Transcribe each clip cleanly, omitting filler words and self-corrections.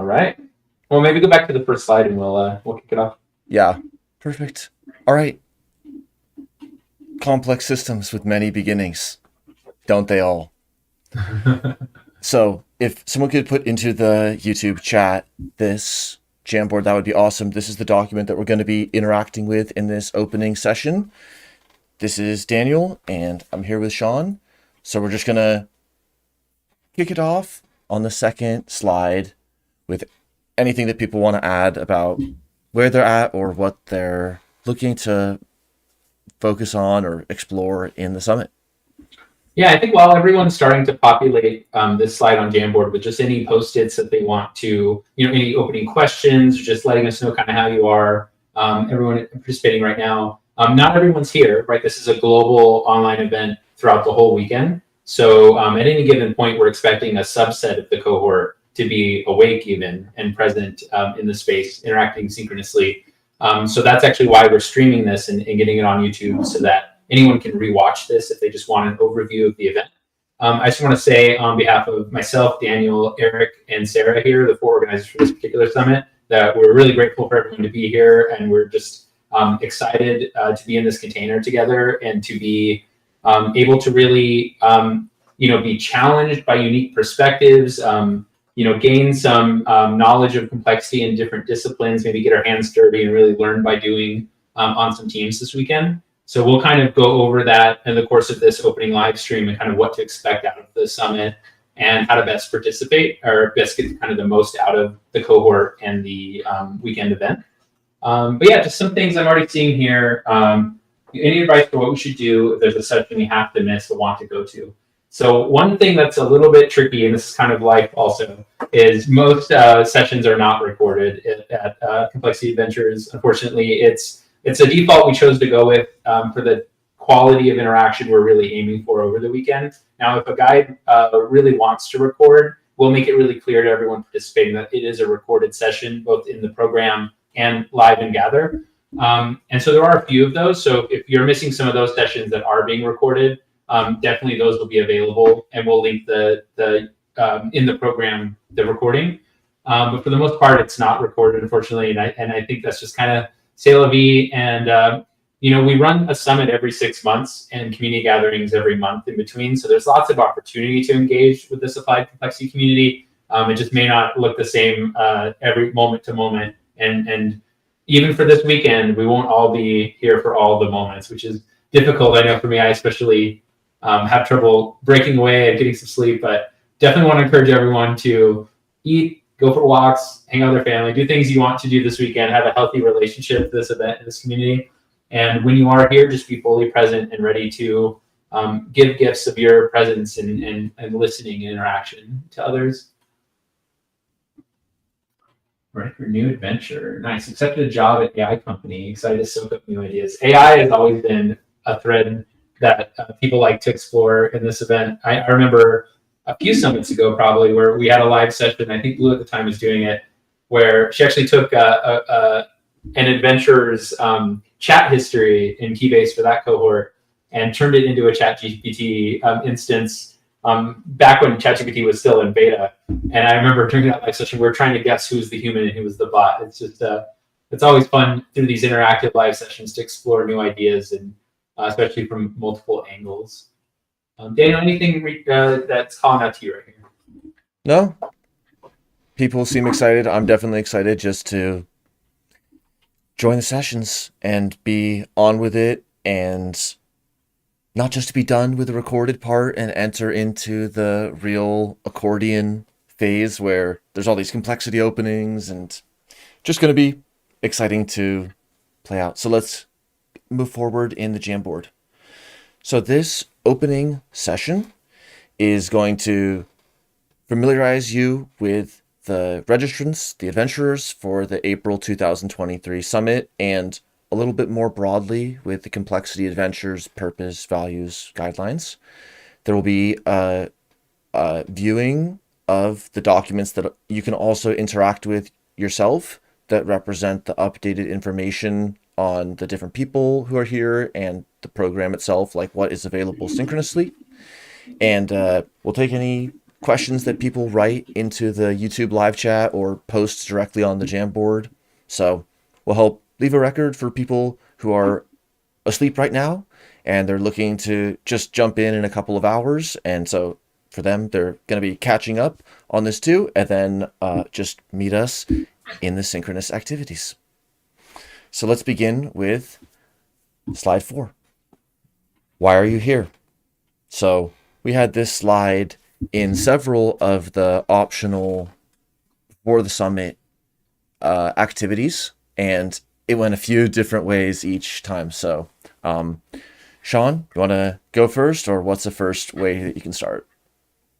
All right. Well, maybe go back to the first slide and we'll kick it off. Yeah, perfect. All right. Complex systems with many beginnings, don't they all? So, if someone could put into the YouTube chat this Jamboard, that would be awesome. This is the document that we're going to be interacting with in this opening session. This is Daniel, and I'm here with Sean. So we're just going to kick it off on the second slide with anything that people want to add about where they're at or what they're looking to focus on or explore in the summit. Yeah, I think while everyone's starting to populate this slide on Jamboard with just any post-its that they want to, any opening questions, just letting us know kind of how you are, everyone participating right now. Not everyone's here, right? This is a global online event throughout the whole weekend. So at any given point, we're expecting a subset of the cohort to be awake even and present in the space, interacting synchronously. So that's actually why we're streaming this and getting it on YouTube so that anyone can rewatch this if they just want an overview of the event. I just want to say on behalf of myself, Daniel, Eric, and Sarah here, the 4 organizers for this particular summit, that we're really grateful for everyone to be here, and we're just excited to be in this container together and to be able to really, be challenged by unique perspectives, gain some knowledge of complexity in different disciplines, maybe get our hands dirty and really learn by doing on some teams this weekend. So we'll kind of go over that in the course of this opening live stream and kind of what to expect out of the summit and how to best participate or best get kind of the most out of the cohort and the weekend event. But yeah, just some things I'm already seeing here. Any advice for what we should do if there's a session we have to miss or want to go to? So one thing that's a little bit tricky, and this is kind of life also, is most sessions are not recorded at Complexity Adventures. Unfortunately, it's a default we chose to go with for the quality of interaction we're really aiming for over the weekend. Now, if a guide really wants to record, we'll make it really clear to everyone participating that it is a recorded session, both in the program and live and gather. And so there are a few of those. So if you're missing some of those sessions that are being recorded, definitely those will be available, and we'll link the in the program the recording. But for the most part, it's not recorded, unfortunately, and I think that's just kind of c'est la vie. And we run a summit every 6 months and community gatherings every month in between. So there's lots of opportunity to engage with this applied complexity community. It just may not look the same every moment to moment. And even for this weekend, we won't all be here for all the moments, which is difficult. I know for me, I especially have trouble breaking away and getting some sleep, but definitely want to encourage everyone to eat, go for walks, hang out with their family, do things you want to do this weekend, have a healthy relationship to this event, in this community. And when you are here, just be fully present and ready to give gifts of your presence and listening and interaction to others. Right, for new adventure. Nice. Accepted a job at AI company. Excited to soak up new ideas. AI has always been a thread that people like to explore in this event. I remember a few summits ago, probably, where we had a live session. I think Blue at the time was doing it, where she actually took an adventurer's chat history in Keybase for that cohort and turned it into a ChatGPT instance back when ChatGPT was still in beta. And I remember during that live session, we were trying to guess who's the human and who was the bot. It's just, it's always fun through these interactive live sessions to explore new ideas, and especially from multiple angles. Daniel, anything that's calling out to you right here? No? People seem excited. I'm definitely excited just to join the sessions and be on with it, and not just to be done with the recorded part and enter into the real accordion phase where there's all these complexity openings, and just going to be exciting to play out. So let's move forward in the Jamboard. So this opening session is going to familiarize you with the registrants, the adventurers for the April 2023 summit, and a little bit more broadly with the Complexity Adventures purpose, values, guidelines. There will be a viewing of the documents that you can also interact with yourself that represent the updated information on the different people who are here and the program itself, like what is available synchronously. And we'll take any questions that people write into the YouTube live chat or post directly on the Jamboard. So we'll help leave a record for people who are asleep right now and they're looking to just jump in a couple of hours. And so for them, they're going to be catching up on this too, and then just meet us in the synchronous activities. So let's begin with slide 4. Why are you here? So we had this slide in several of the optional for the summit activities, and it went a few different ways each time. So Sean, you want to go first, or what's the first way that you can start?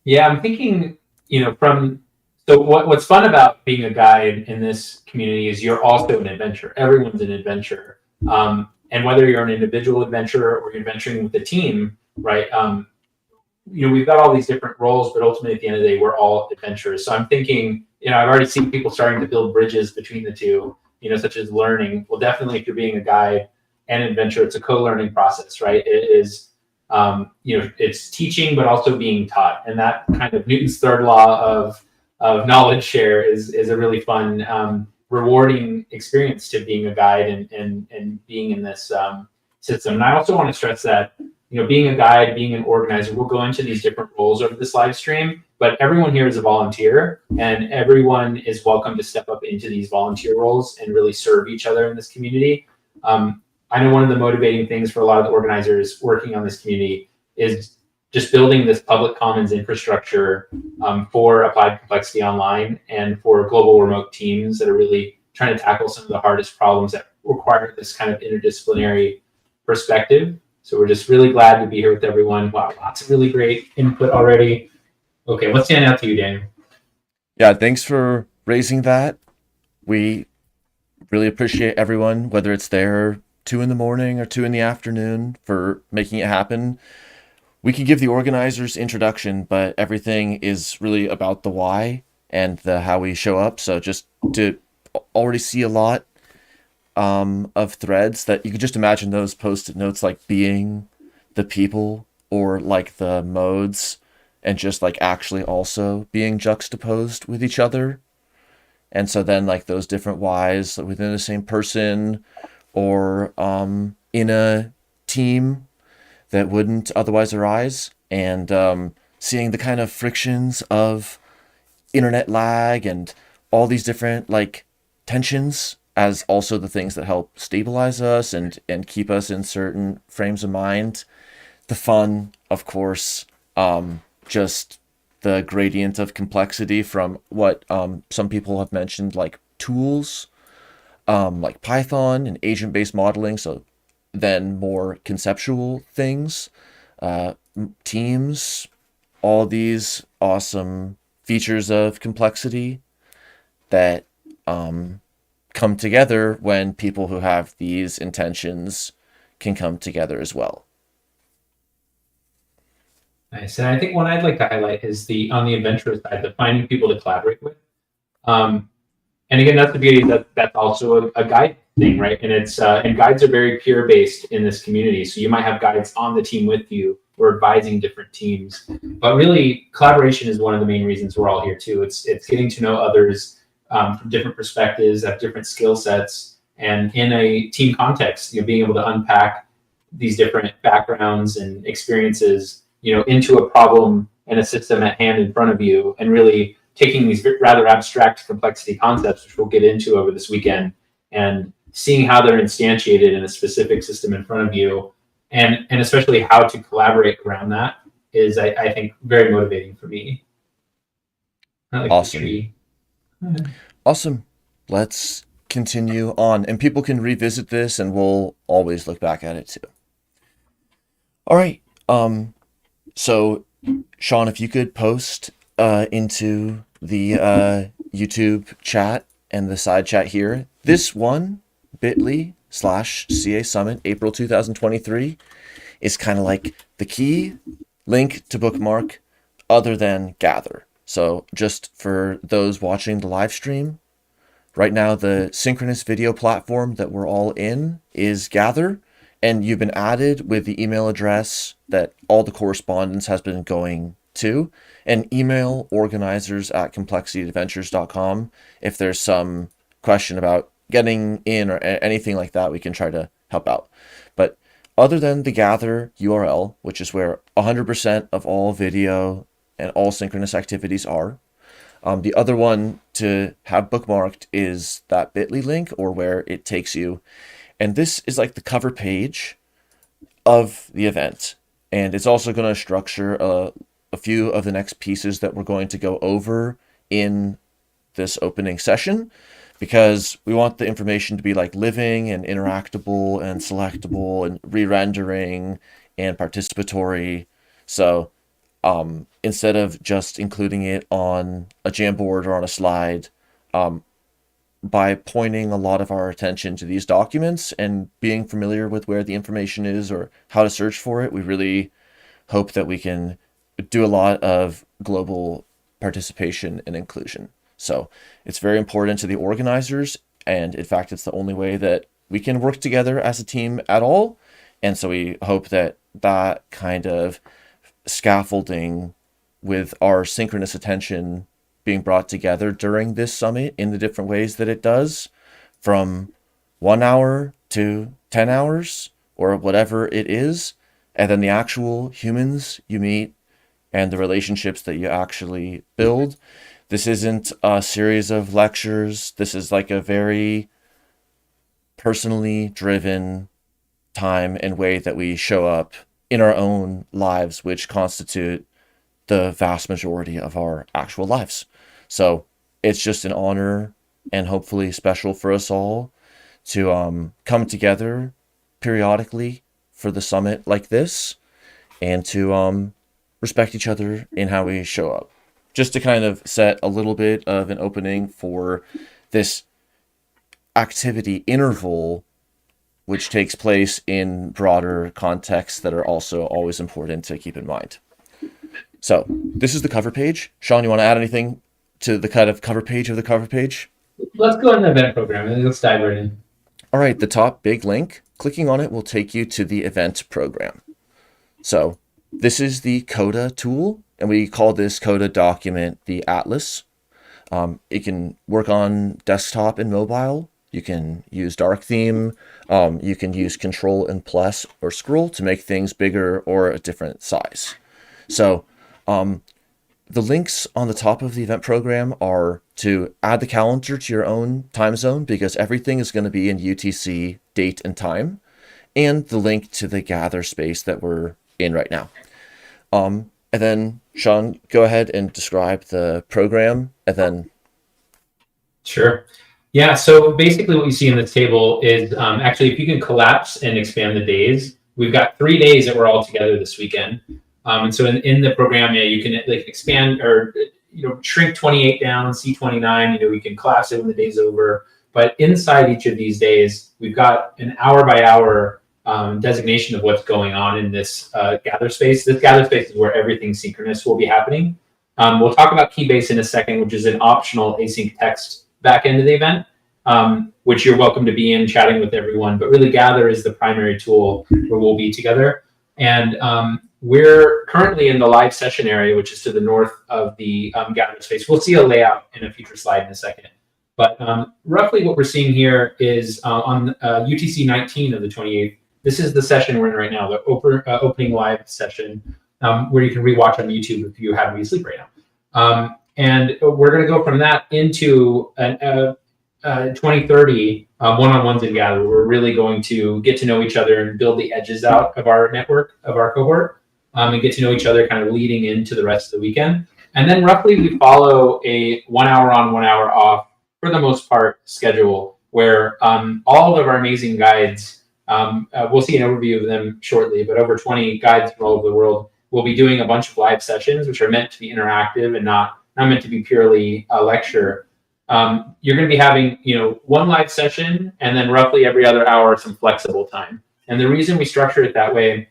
Yeah, I'm thinking, so what's fun about being a guide in this community is you're also an adventurer. Everyone's an adventurer. And whether you're an individual adventurer or you're adventuring with a team, right? We've got all these different roles, but ultimately at the end of the day, we're all adventurers. So I'm thinking, I've already seen people starting to build bridges between the two, such as learning. Well, definitely if you're being a guide and adventurer, it's a co-learning process, right? It is, it's teaching, but also being taught. And that kind of Newton's third law of knowledge share is a really fun, rewarding experience to being a guide and being in this system. And I also want to stress that, being a guide, being an organizer, we'll go into these different roles over this live stream, but everyone here is a volunteer and everyone is welcome to step up into these volunteer roles and really serve each other in this community. I know one of the motivating things for a lot of the organizers working on this community is just building this public commons infrastructure for Applied Complexity Online and for global remote teams that are really trying to tackle some of the hardest problems that require this kind of interdisciplinary perspective. So we're just really glad to be here with everyone. Wow, lots of really great input already. Okay, what's standing out to you, Daniel? Yeah, thanks for raising that. We really appreciate everyone, whether it's there 2 in the morning or 2 in the afternoon, for making it happen. We can give the organizers introduction, but everything is really about the why and the how we show up. So just to already see a lot of threads that you could just imagine those post-it notes like being the people or like the modes, and just like actually also being juxtaposed with each other. And so then like those different whys within the same person or in a team that wouldn't otherwise arise, and seeing the kind of frictions of internet lag and all these different like tensions as also the things that help stabilize us and keep us in certain frames of mind. The fun, of course, just the gradient of complexity from what some people have mentioned, like tools, like Python and agent-based modeling. So then more conceptual things, teams, all these awesome features of complexity that come together when people who have these intentions can come together as well. Nice. And I think what I'd like to highlight is on the adventurous side, the finding people to collaborate with. And again, that's the beauty that's also a guide thing, right? And it's and guides are very peer based in this community. So you might have guides on the team with you or advising different teams, but really collaboration is one of the main reasons we're all here too. It's getting to know others from different perspectives, have different skill sets, and in a team context, being able to unpack these different backgrounds and experiences, into a problem and a system at hand in front of you, and really taking these rather abstract complexity concepts, which we'll get into over this weekend, and seeing how they're instantiated in a specific system in front of you, and especially how to collaborate around that is, I think, very motivating for me. Awesome. Awesome. Let's continue on, and people can revisit this and we'll always look back at it too. All right. So Sean, if you could post into the YouTube chat and the side chat here, this one bit.ly/CA Summit April 2023 is kind of like the key link to bookmark other than Gather. So just for those watching the live stream, right now the synchronous video platform that we're all in is Gather, and you've been added with the email address that all the correspondence has been going too. And email organizers@complexityadventures.com if there's some question about getting in or anything like that. We can try to help out. But other than the Gather URL, which is where 100% of all video and all synchronous activities are, the other one to have bookmarked is that bit.ly link, or where it takes you. And this is like the cover page of the event. And it's also going to structure a few of the next pieces that we're going to go over in this opening session, because we want the information to be like living and interactable and selectable and re-rendering and participatory. So instead of just including it on a Jamboard or on a slide, by pointing a lot of our attention to these documents and being familiar with where the information is or how to search for it, we really hope that we can do a lot of global participation and inclusion. So it's very important to the organizers, and in fact, it's the only way that we can work together as a team at all. And so we hope that that kind of scaffolding with our synchronous attention being brought together during this summit in the different ways that it does, from 1 hour to 10 hours or whatever it is, and then the actual humans you meet and the relationships that you actually build. This isn't a series of lectures. This is like a very personally driven time and way that we show up in our own lives, which constitute the vast majority of our actual lives. So it's just an honor and hopefully special for us all to come together periodically for the summit like this, and to respect each other in how we show up. Just to kind of set a little bit of an opening for this activity interval, which takes place in broader contexts that are also always important to keep in mind. So this is the cover page. Sean, you want to add anything to the kind of cover page of the cover page? Let's go in the event program and let's dive right in. All right, the top big link, clicking on it will take you to the event program. So this is the Coda tool, and we call this Coda document the Atlas. It can work on desktop and mobile. You can use dark theme. You can use Control and plus or scroll to make things bigger or a different size. So the links on the top of the event program are to add the calendar to your own time zone, because everything is going to be in UTC date and time, and the link to the Gather space that we're in right now. And then Sean, go ahead and describe the program, and then. Sure. Yeah, so basically what you see in this table is actually, if you can collapse and expand the days, we've got 3 days that we're all together this weekend. And so in the program, yeah, you can like expand or shrink 28 down, see 29. You can collapse it when the day's over. But inside each of these days, we've got an hour by hour designation of what's going on in this Gather space. This Gather space is where everything synchronous will be happening. We'll talk about Keybase in a second, which is an optional async text back end of the event, which you're welcome to be in chatting with everyone. But really, Gather is the primary tool where we'll be together. And we're currently in the live session area, which is to the north of the Gather space. We'll see a layout in a future slide in a second. But roughly what we're seeing here is on UTC 19 of the 28th, this is the session we're in right now, the opening live session, where you can rewatch on YouTube if you happen to be asleep right now. And we're going to go from that into 2030 one-on-ones in Gather. We're really going to get to know each other and build the edges out of our network, of our cohort, and get to know each other kind of leading into the rest of the weekend. And then roughly we follow a 1 hour on, 1 hour off, for the most part, schedule, where all of our amazing guides, we'll see an overview of them shortly, but over 20 guides from all over the world will be doing a bunch of live sessions, which are meant to be interactive and not meant to be purely a lecture. You're going to be having, one live session and then roughly every other hour some flexible time. And the reason we structure it that way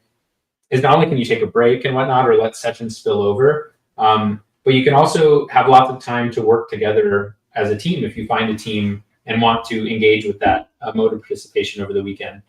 is not only can you take a break and whatnot or let sessions spill over, but you can also have lots of time to work together as a team if you find a team and want to engage with that mode of participation over the weekend.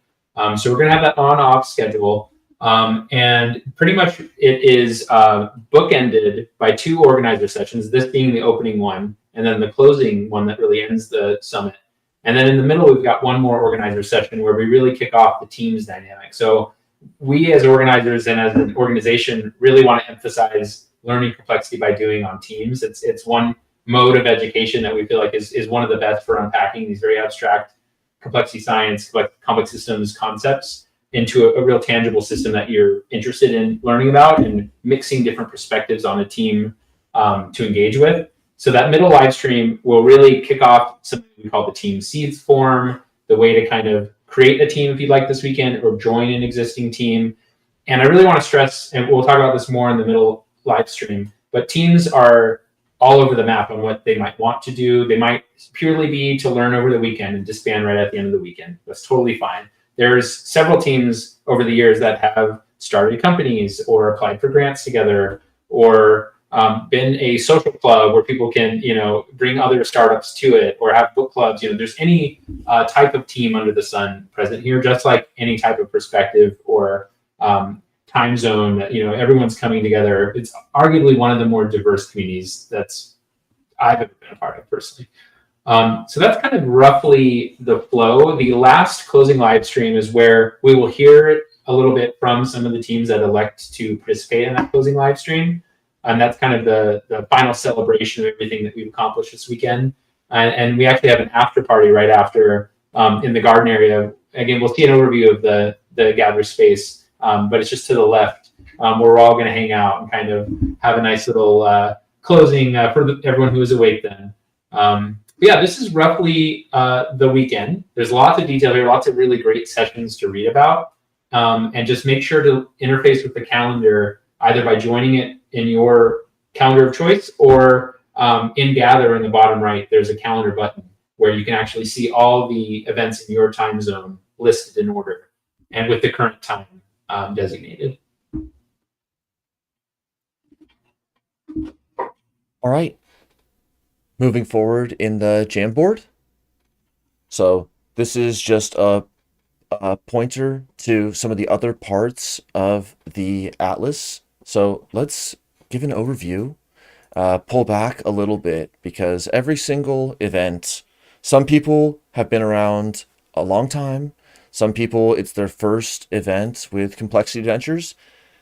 So we're going to have that on-off schedule. And pretty much it is bookended by 2 organizer sessions, this being the opening one, and then the closing one that really ends the summit. And then in the middle, we've got one more organizer session where we really kick off the teams dynamic. So we as organizers and as an organization really want to emphasize learning complexity by doing on teams. It's one mode of education that we feel like is one of the best for unpacking these very abstract complexity science, like complex systems concepts into a real tangible system that you're interested in learning about and mixing different perspectives on a team to engage with. So that middle live stream will really kick off something we call the team seeds form, the way to kind of create a team if you'd like this weekend or join an existing team. And I really want to stress, and we'll talk about this more in the middle live stream, but teams are all over the map on what they might want to do. They might purely be to learn over the weekend and disband right at the end of the weekend. That's totally fine. There's several teams over the years that have started companies or applied for grants together or been a social club where people can, bring other startups to it or have book clubs. There's any type of team under the sun present here, just like any type of perspective or time zone that, everyone's coming together. It's arguably one of the more diverse communities I've ever been a part of personally. So that's kind of roughly the flow. The last closing live stream is where we will hear a little bit from some of the teams that elect to participate in that closing live stream. And that's kind of the final celebration of everything that we've accomplished this weekend. And we actually have an after party right after in the garden area. Again, we'll see an overview of the gather space, but it's just to the left where we're all going to hang out and kind of have a nice little closing for everyone who is awake then. Yeah, this is roughly the weekend. There's lots of detail here, lots of really great sessions to read about. And just make sure to interface with the calendar either by joining it in your calendar of choice or in Gather in the bottom right, there's a calendar button where you can actually see all the events in your time zone listed in order and with the current time designated. All right. Moving forward in the Jamboard. So this is just a pointer to some of the other parts of the Atlas. So let's give an overview, pull back a little bit, because every single event, some people have been around a long time. Some people, it's their first event with Complexity Adventures.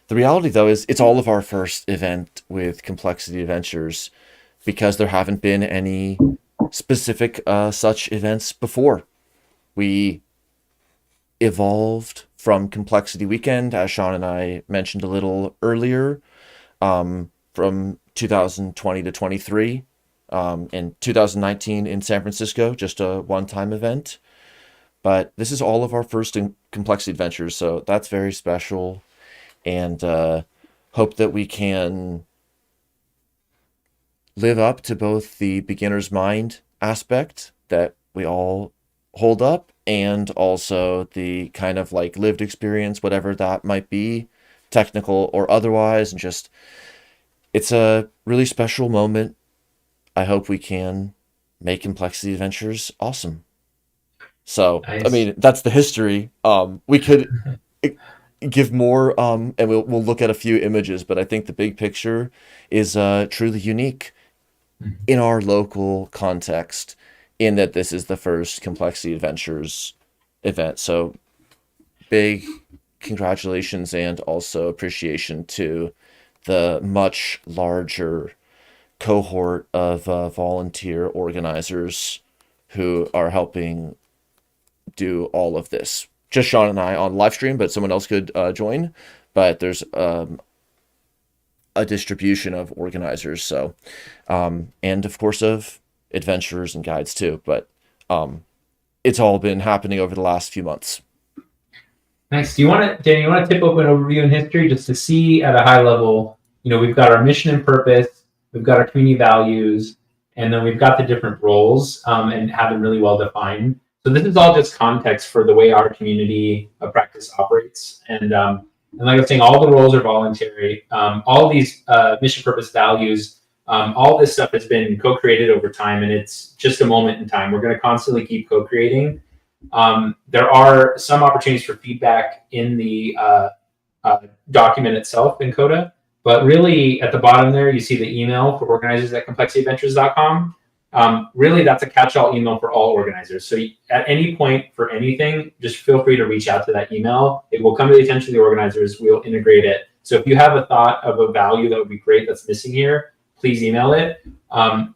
The reality, though, is it's all of our first event with Complexity Adventures because there haven't been any specific such events before. We evolved from Complexity Weekend, as Sean and I mentioned a little earlier, from 2020 to 23, in 2019 in San Francisco, just a one-time event. But this is all of our first in Complexity Adventures, so that's very special, and hope that we can live up to both the beginner's mind aspect that we all hold up and also the kind of like lived experience, whatever that might be, technical or otherwise, and just it's a really special moment. I hope we can make Complexity Adventures awesome. So, Nice. I mean, that's the history. We could give more, and we'll look at a few images, but I think the big picture is truly unique in our local context, in that this is the first Complexity Adventures event. So, big congratulations and also appreciation to the much larger cohort of volunteer organizers who are helping do all of this. Just Sean and I on live stream, but someone else could join. But there's a distribution of organizers, so and of course of adventurers and guides too. But it's all been happening over the last few months. Nice. Danny, you want to tip open overview in history just to see at a high level, we've got our mission and purpose, we've got our community values, and then we've got the different roles and have them really well defined. So this is all just context for the way our community of practice operates. And like I was saying, all the roles are voluntary. All of these mission, purpose, values, all this stuff has been co-created over time, and it's just a moment in time. We're going to constantly keep co-creating. There are some opportunities for feedback in the document itself in Coda. But really, at the bottom there, you see the email for organizers at complexityadventures.com. Really, that's a catch-all email for all organizers. So at any point for anything, just feel free to reach out to that email. It will come to the attention of the organizers. We'll integrate it. So if you have a thought of a value that would be great that's missing here, please email it.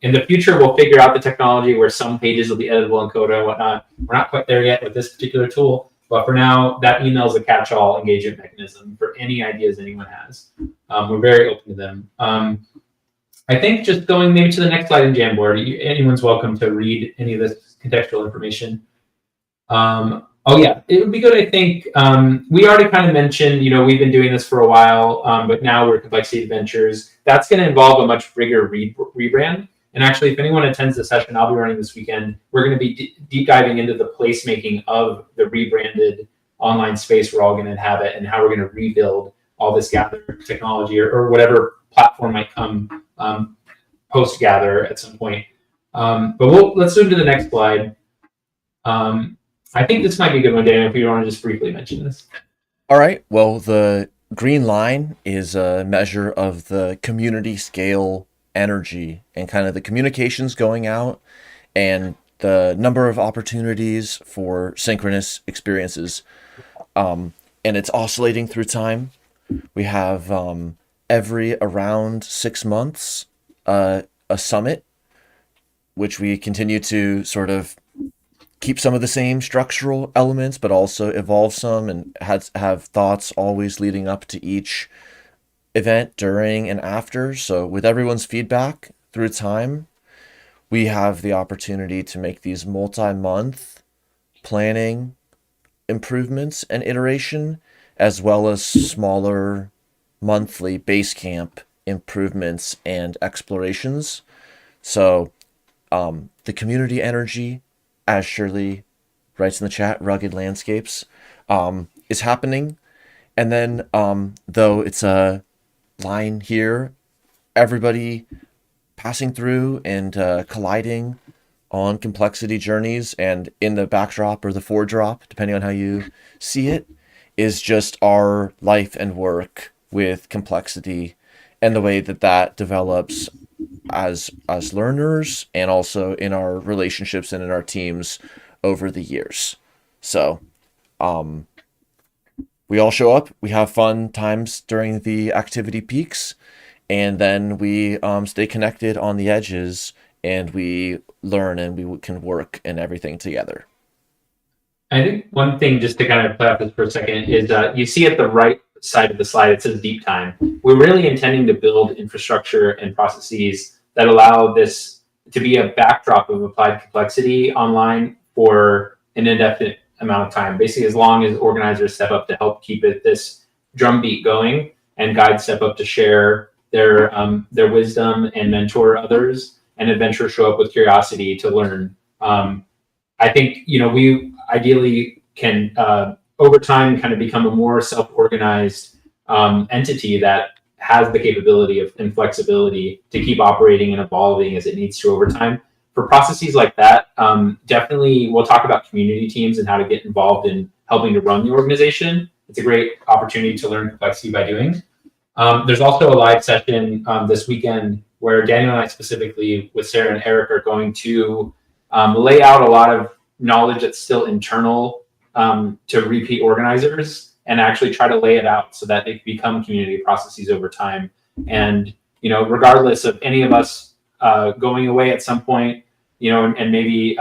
In the future, we'll figure out the technology where some pages will be editable in Coda and whatnot. We're not quite there yet with this particular tool, but for now, that email is a catch-all engagement mechanism for any ideas anyone has. We're very open to them. I think just going maybe to the next slide in Jamboard, anyone's welcome to read any of this contextual information. Oh yeah, it would be good, I think. We already kind of mentioned, we've been doing this for a while, but now we're Complexity Adventures. That's going to involve a much bigger rebrand. And actually, if anyone attends the session I'll be running this weekend, we're going to be deep diving into the placemaking of the rebranded online space we're all going to inhabit and how we're going to rebuild all this Gather technology or whatever platform might come post Gather at some point. But let's move to the next slide. I think this might be a good one, Daniel, if you want to just briefly mention this. All right. Well, the green line is a measure of the community scale energy and kind of the communications going out and the number of opportunities for synchronous experiences. And it's oscillating through time. We have every around 6 months a summit, which we continue to sort of keep some of the same structural elements, but also evolve some and have thoughts always leading up to each event, during and after. So with everyone's feedback through time, we have the opportunity to make these multi-month planning improvements and iteration, as well as smaller monthly base camp improvements and explorations. So the community energy, as Shirley writes in the chat, rugged landscapes, is happening. And then, though it's a line here, everybody passing through and colliding on complexity journeys, and in the backdrop or the foredrop, depending on how you see it, is just our life and work with complexity and the way that develops as learners and also in our relationships and in our teams over the years. So we all show up, we have fun times during the activity peaks, and then we stay connected on the edges, and we learn and we can work and everything together. I think one thing, just to kind of play off this for a second, is you see at the right side of the slide, it says deep time. We're really intending to build infrastructure and processes that allow this to be a backdrop of applied complexity online for an indefinite amount of time. Basically, as long as organizers step up to help keep this drumbeat going, and guides step up to share their wisdom and mentor others, and adventurers show up with curiosity to learn. I think we ideally can over time kind of become a more self-organized entity that has the capability and flexibility to keep operating and evolving as it needs to over time. For processes like that, definitely we'll talk about community teams and how to get involved in helping to run the organization. It's a great opportunity to learn complexity by doing. There's also a live session this weekend where Daniel and I specifically with Sarah and Eric are going to lay out a lot of knowledge that's still internal to repeat organizers, and actually try to lay it out so that they can become community processes over time. And, regardless of any of us going away at some point, and maybe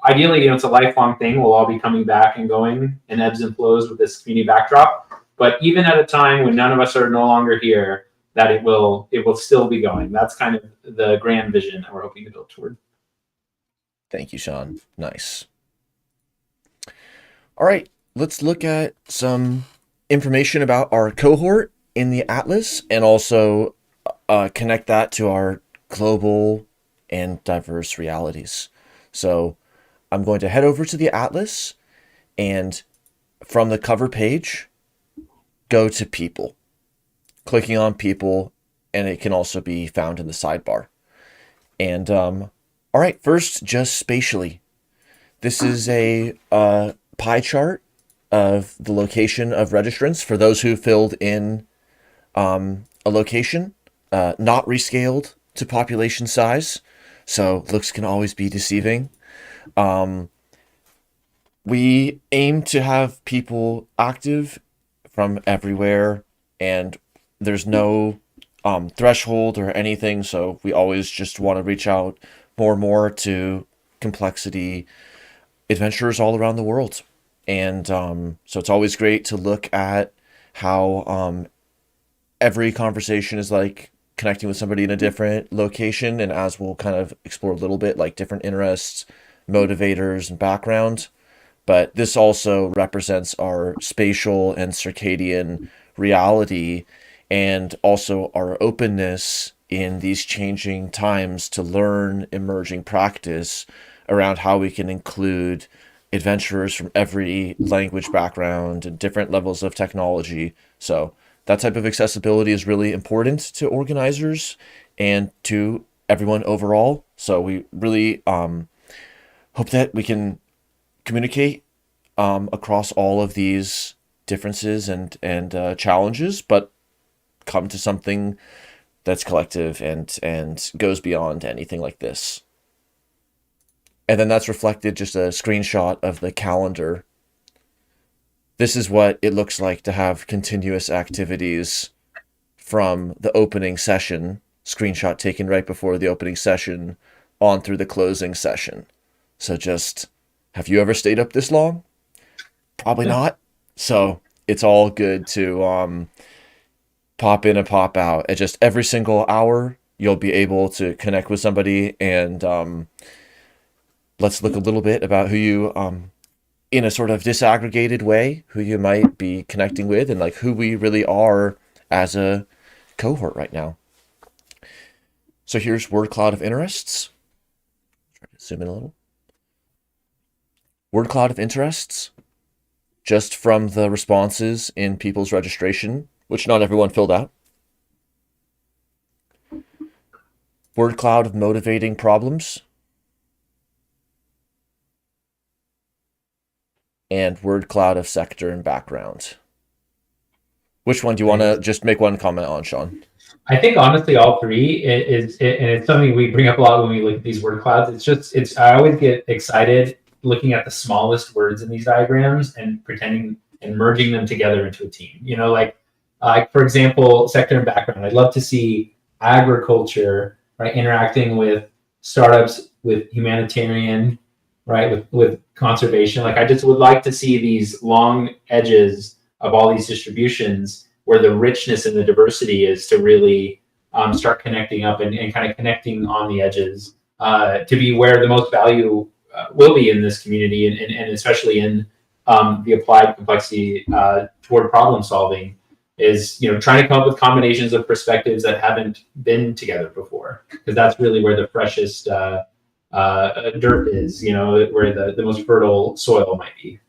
ideally, it's a lifelong thing. We'll all be coming back and going in ebbs and flows with this community backdrop. But even at a time when none of us are no longer here, that it will still be going. That's kind of the grand vision that we're hoping to build toward. Thank you, Sean. Nice. All right, let's look at some information about our cohort in the Atlas, and also connect that to our global and diverse realities. So I'm going to head over to the Atlas, and from the cover page, go to people. Clicking on people, and it can also be found in the sidebar. And all right, first, just spatially. This is a pie chart of the location of registrants for those who filled in a location, not rescaled to population size, so looks can always be deceiving. We aim to have people active from everywhere, and there's no threshold or anything, so we always just want to reach out more and more to complexity adventurers all around the world. And so it's always great to look at how every conversation is like connecting with somebody in a different location, and as we'll kind of explore a little bit, like different interests, motivators, and background. But this also represents our spatial and circadian reality, and also our openness in these changing times to learn emerging practice around how we can include adventurers from every language background and different levels of technology. So that type of accessibility is really important to organizers and to everyone overall. So we really hope that we can communicate across all of these differences and challenges, but come to something that's collective and goes beyond anything like this. And then that's reflected, just a screenshot of the calendar. This is what it looks like to have continuous activities from the opening session, screenshot taken right before the opening session, on through the closing session. So just, have you ever stayed up this long? Probably not. So it's all good to pop in and pop out. At just every single hour, you'll be able to connect with somebody, and let's look a little bit about who you, in a sort of disaggregated way, who you might be connecting with, and like who we really are as a cohort right now. So here's word cloud of interests. Try to zoom in a little. Word cloud of interests, just from the responses in people's registration, which not everyone filled out. Word cloud of motivating problems. And word cloud of sector and background. Which one do you want to just make one comment on, Sean? I think honestly, all three and it's something we bring up a lot when we look at these word clouds. I always get excited looking at the smallest words in these diagrams and pretending and merging them together into a team. You know, like for example, sector and background. I'd love to see agriculture, right, interacting with startups, with humanitarian, right, with conservation. Like I just would like to see these long edges of all these distributions where the richness and the diversity is to really start connecting up and kind of connecting on the edges to be where the most value will be in this community, and especially in the applied complexity toward problem solving, is, you know, trying to come up with combinations of perspectives that haven't been together before, because that's really where the freshest dirt is, you know, where the most fertile soil might be.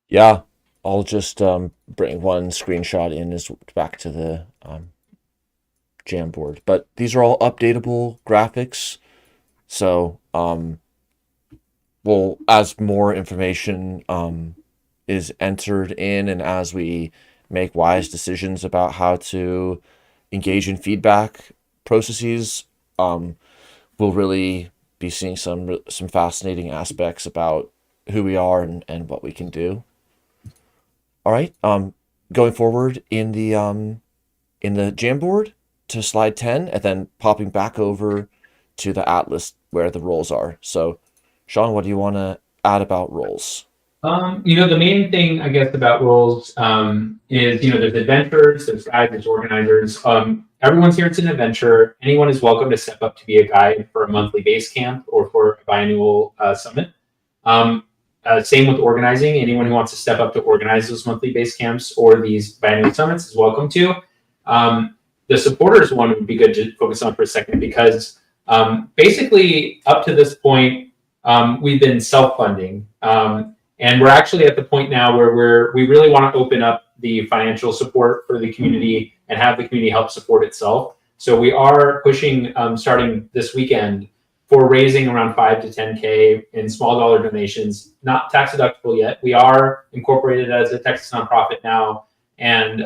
Yeah, I'll just bring one screenshot in as back to the Jamboard. But these are all updatable graphics. So well, as more information is entered in, and as we make wise decisions about how to engage in feedback processes, we'll really be seeing some fascinating aspects about who we are and what we can do. All right, going forward in the Jamboard to slide 10, and then popping back over to the Atlas where the roles are. So, Sean, what do you want to add about roles? You know, the main thing, I guess, about roles is, you know, there's adventurers, there's guides, there's organizers. Everyone's here. It's an adventure. Anyone is welcome to step up to be a guide for a monthly base camp or for a biannual summit. Same with organizing. Anyone who wants to step up to organize those monthly base camps or these biannual summits is welcome to. The supporters one would be good to focus on for a second, because basically up to this point, we've been self-funding. And we're actually at the point now where we really want to open up the financial support for the community and have the community help support itself. So we are pushing, starting this weekend, for raising around 5 to 10K in small dollar donations, not tax deductible yet. We are incorporated as a Texas nonprofit now, and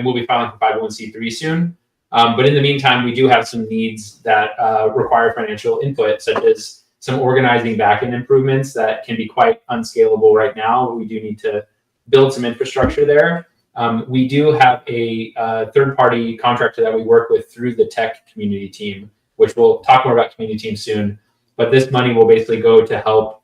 we'll be filing for 501c3 soon. But in the meantime, we do have some needs that require financial input, such as some organizing backend improvements that can be quite unscalable right now. We do need to build some infrastructure there. We do have a third-party contractor that we work with through the tech community team, which we'll talk more about community team soon. But this money will basically go to help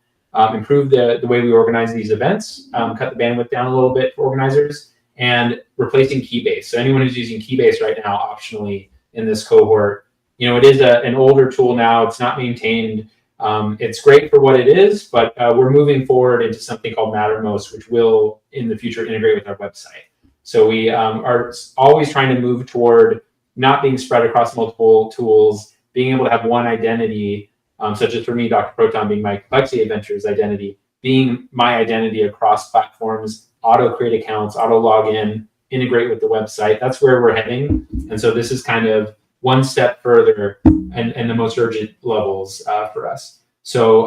improve the way we organize these events, cut the bandwidth down a little bit for organizers, and replacing Keybase. So anyone who's using Keybase right now, optionally in this cohort, it is an older tool now. It's not maintained. It's great for what it is, but we're moving forward into something called Mattermost, which will in the future integrate with our website. So we are always trying to move toward not being spread across multiple tools, being able to have one identity, such as for me, Dr. Proton being my Complexity Adventures identity, being my identity across platforms, auto create accounts, auto log in, integrate with the website. That's where we're heading. And so this is kind of one step further and the most urgent levels for us. So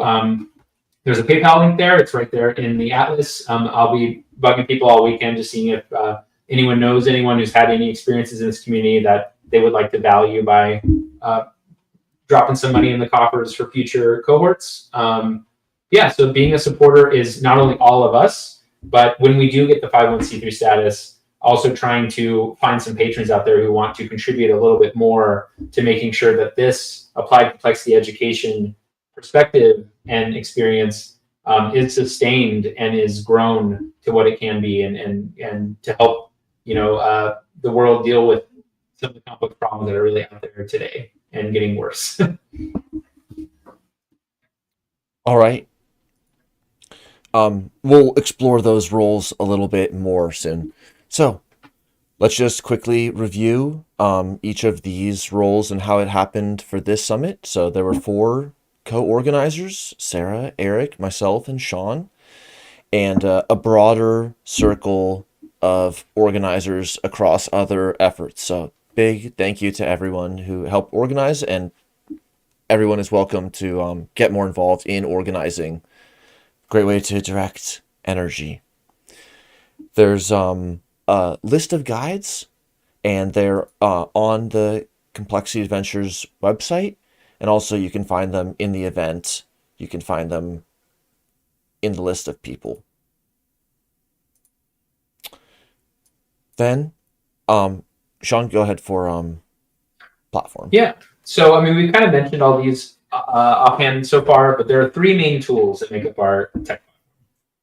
there's a PayPal link there. It's right there in the Atlas. I'll be bugging people all weekend, just seeing if anyone knows anyone who's had any experiences in this community that they would like to value by dropping some money in the coffers for future cohorts. So being a supporter is not only all of us, but when we do get the 501c3 status, also trying to find some patrons out there who want to contribute a little bit more to making sure that this applied complexity education perspective and experience is sustained and is grown to what it can be, and to help the world deal with some of the complex problems that are really out there today and getting worse. All right. We'll explore those roles a little bit more soon. So let's just quickly review each of these roles and how it happened for this summit. So there were 4 co-organizers: Sarah, Eric, myself, and Sean, and a broader circle of organizers across other efforts. So big thank you to everyone who helped organize, and everyone is welcome to get more involved in organizing. Great way to direct energy. There's a list of guides, and they're on the Complexity Adventures website, and also you can find them in the event. You can find them in the list of people. Then, Sean, go ahead for platform. Yeah. So, we've kind of mentioned all these offhand so far, but there are 3 main tools that make up our tech.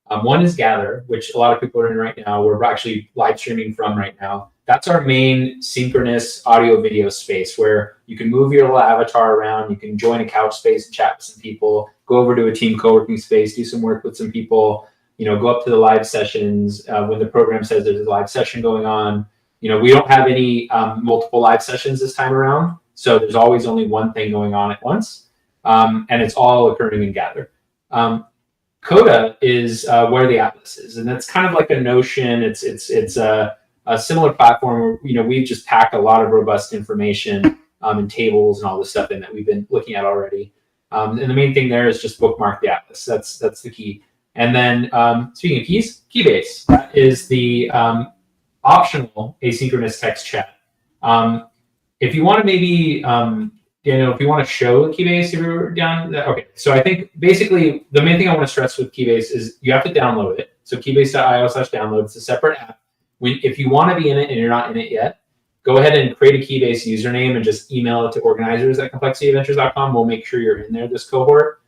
One is Gather, which a lot of people are in right now. We're actually live streaming from right now. That's our main synchronous audio video space where you can move your little avatar around. You can join a couch space and chat with some people, go over to a team co-working space, do some work with some people, go up to the live sessions when the program says there's a live session going on. We don't have any multiple live sessions this time around. So there's always only one thing going on at once. And it's all occurring in Gather. Coda is where the Atlas is, and that's kind of like a Notion. It's a similar platform where we've just packed a lot of robust information and tables and all this stuff in that we've been looking at already. And the main thing there is just bookmark the Atlas. That's the key. And then speaking of keys, Keybase. That is the optional asynchronous text chat. If you want to maybe Daniel, if you want to show Keybase, if you're down, okay. So I think basically the main thing I want to stress with Keybase is you have to download it. So keybase.io/download. It's a separate app. If you want to be in it and you're not in it yet, go ahead and create a Keybase username and just email it to organizers@complexityadventures.com. We'll make sure you're in there this cohort.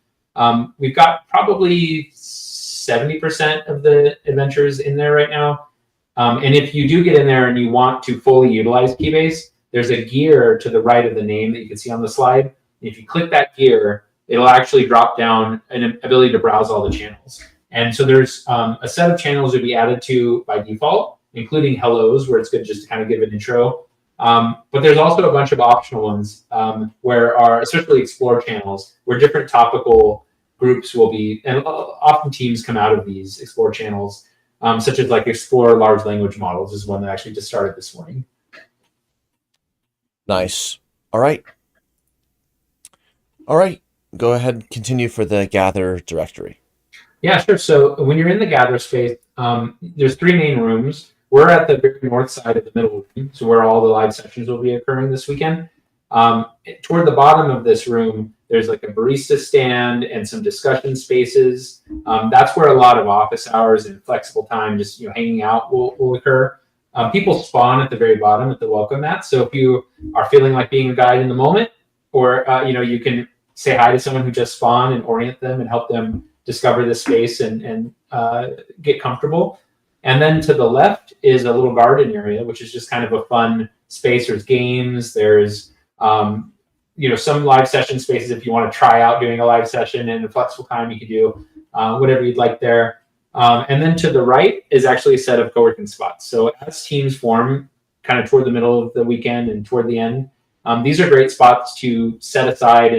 We've got probably 70% of the adventures in there right now. And if you do get in there and you want to fully utilize Keybase, there's a gear to the right of the name that you can see on the slide. If you click that gear, it'll actually drop down an ability to browse all the channels. And so there's a set of channels to be added to by default, including hellos, where it's good just to kind of give an intro. But there's also a bunch of optional ones where are especially explore channels, where different topical groups will be, and often teams come out of these explore channels, such as like explore large language models is one that actually just started this morning. Nice. All right. go ahead and continue for the Gather directory. Yeah, sure. So when you're in the gather space, there's three main rooms. We're at the very north side of the middle room, so where all the live sessions will be occurring this weekend. Toward the bottom of this room, there's like a barista stand and some discussion spaces. That's where a lot of office hours and flexible time, just hanging out, will occur. People spawn at the very bottom at the welcome mat. So if you are feeling like being a guide in the moment, or you can say hi to someone who just spawned and orient them and help them discover this space and get comfortable. And then to the left is a little garden area, which is just kind of a fun space. There's games. There's some live session spaces if you want to try out doing a live session in a flexible time. You could do whatever you'd like there. And then to the right is actually a set of co-working spots. So as teams form kind of toward the middle of the weekend and toward the end, these are great spots to set aside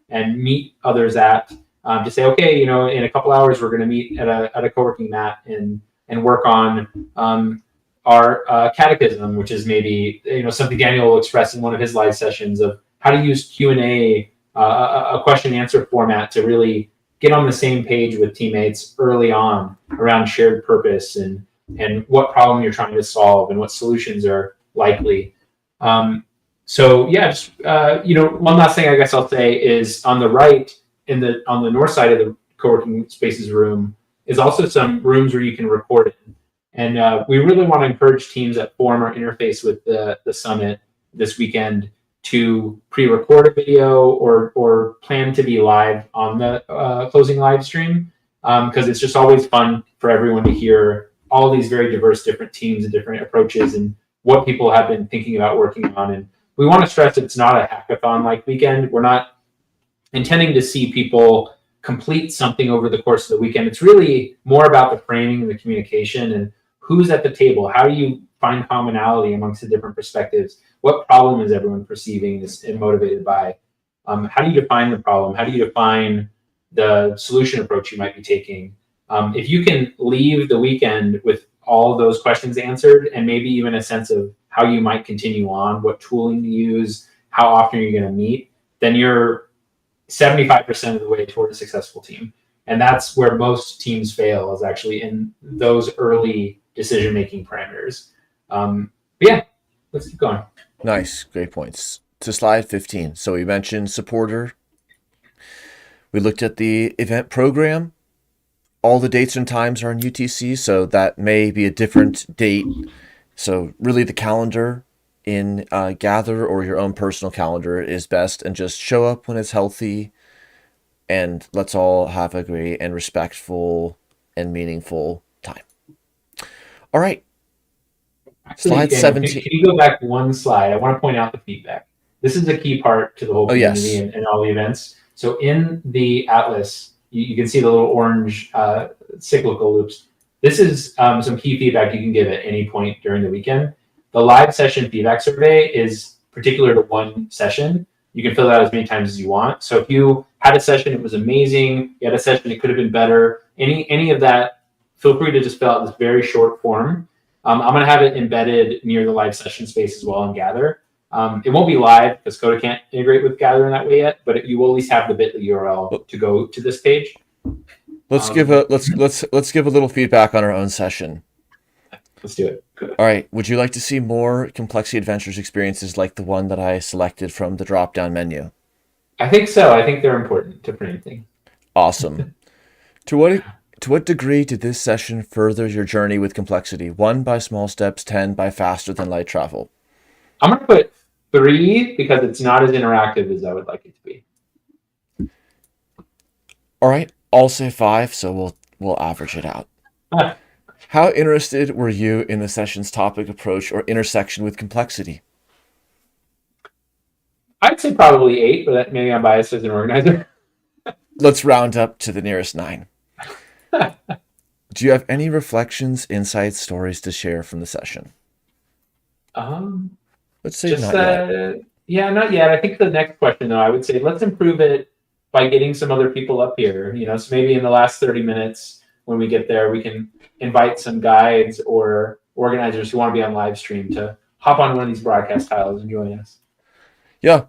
and meet others at. To say, okay, in a couple hours we're going to meet at a co-working mat and work on our catechism, which is maybe something Daniel will express in one of his live sessions of how to use Q&A, a question and answer format to really get on the same page with teammates early on around shared purpose and what problem you're trying to solve and what solutions are likely. So yeah, just one last thing I guess I'll say is on the right, on the north side of the co-working spaces room is also some rooms where you can record it. And we really want to encourage teams that form or interface with the summit this weekend to pre-record a video or plan to be live on the closing live stream, because it's just always fun for everyone to hear all these very diverse different teams and different approaches and what people have been thinking about working on. And we want to stress that it's not a hackathon-like weekend. We're not intending to see people complete something over the course of the weekend. It's really more about the framing and the communication and who's at the table. How do you find commonality amongst the different perspectives? What problem is everyone perceiving and motivated by? How do you define the problem? How do you define the solution approach you might be taking? If you can leave the weekend with all of those questions answered and maybe even a sense of how you might continue on, what tooling to use, how often are you going to meet, then you're 75% of the way toward a successful team. And that's where most teams fail, is actually in those early decision-making parameters. But yeah, let's keep going. Nice. Great points. To slide 15. So we mentioned supporter. We looked at the event program. All the dates and times are on UTC, so that may be a different date. So really the calendar in Gather or your own personal calendar is best, and just show up when it's healthy, and let's all have a great and respectful and meaningful time. All right. Actually, Slide Daniel, 17. Can you go back one slide? I want to point out the feedback. This is a key part to the whole community yes. and all the events. So in the Atlas, you can see the little orange cyclical loops. This is some key feedback you can give at any point during the weekend. The live session feedback survey is particular to one session. You can fill it out as many times as you want. So if you had a session, it was amazing. You had a session, it could have been better. Any of that, feel free to just fill out this very short form. I'm going to have it embedded near the live session space as well in Gather. It won't be live because Coda can't integrate with Gather in that way yet, but you will at least have the bit.ly URL to go to this page. Let's give a little feedback on our own session. Let's do it. Good. All right. Would you like to see more Complexity Adventures experiences like the one that I selected from the drop-down menu? I think so. I think they're important to printing. Awesome. To what degree did this session further your journey with Complexity? 1 by small steps, 10 by faster than light travel. I'm going to put 3 because it's not as interactive as I would like it to be. All right. I'll say 5, so we'll average it out. How interested were you in the session's topic approach or intersection with complexity? I'd say probably 8, but maybe I'm biased as an organizer. Let's round up to the nearest 9. Do you have any reflections, insights, stories to share from the session? Let's say not yet. Yeah, not yet. I think the next question, though, I would say let's improve it by getting some other people up here. So maybe in the last 30 minutes when we get there, we can invite some guides or organizers who want to be on live stream to hop on one of these broadcast tiles and join us. Yeah.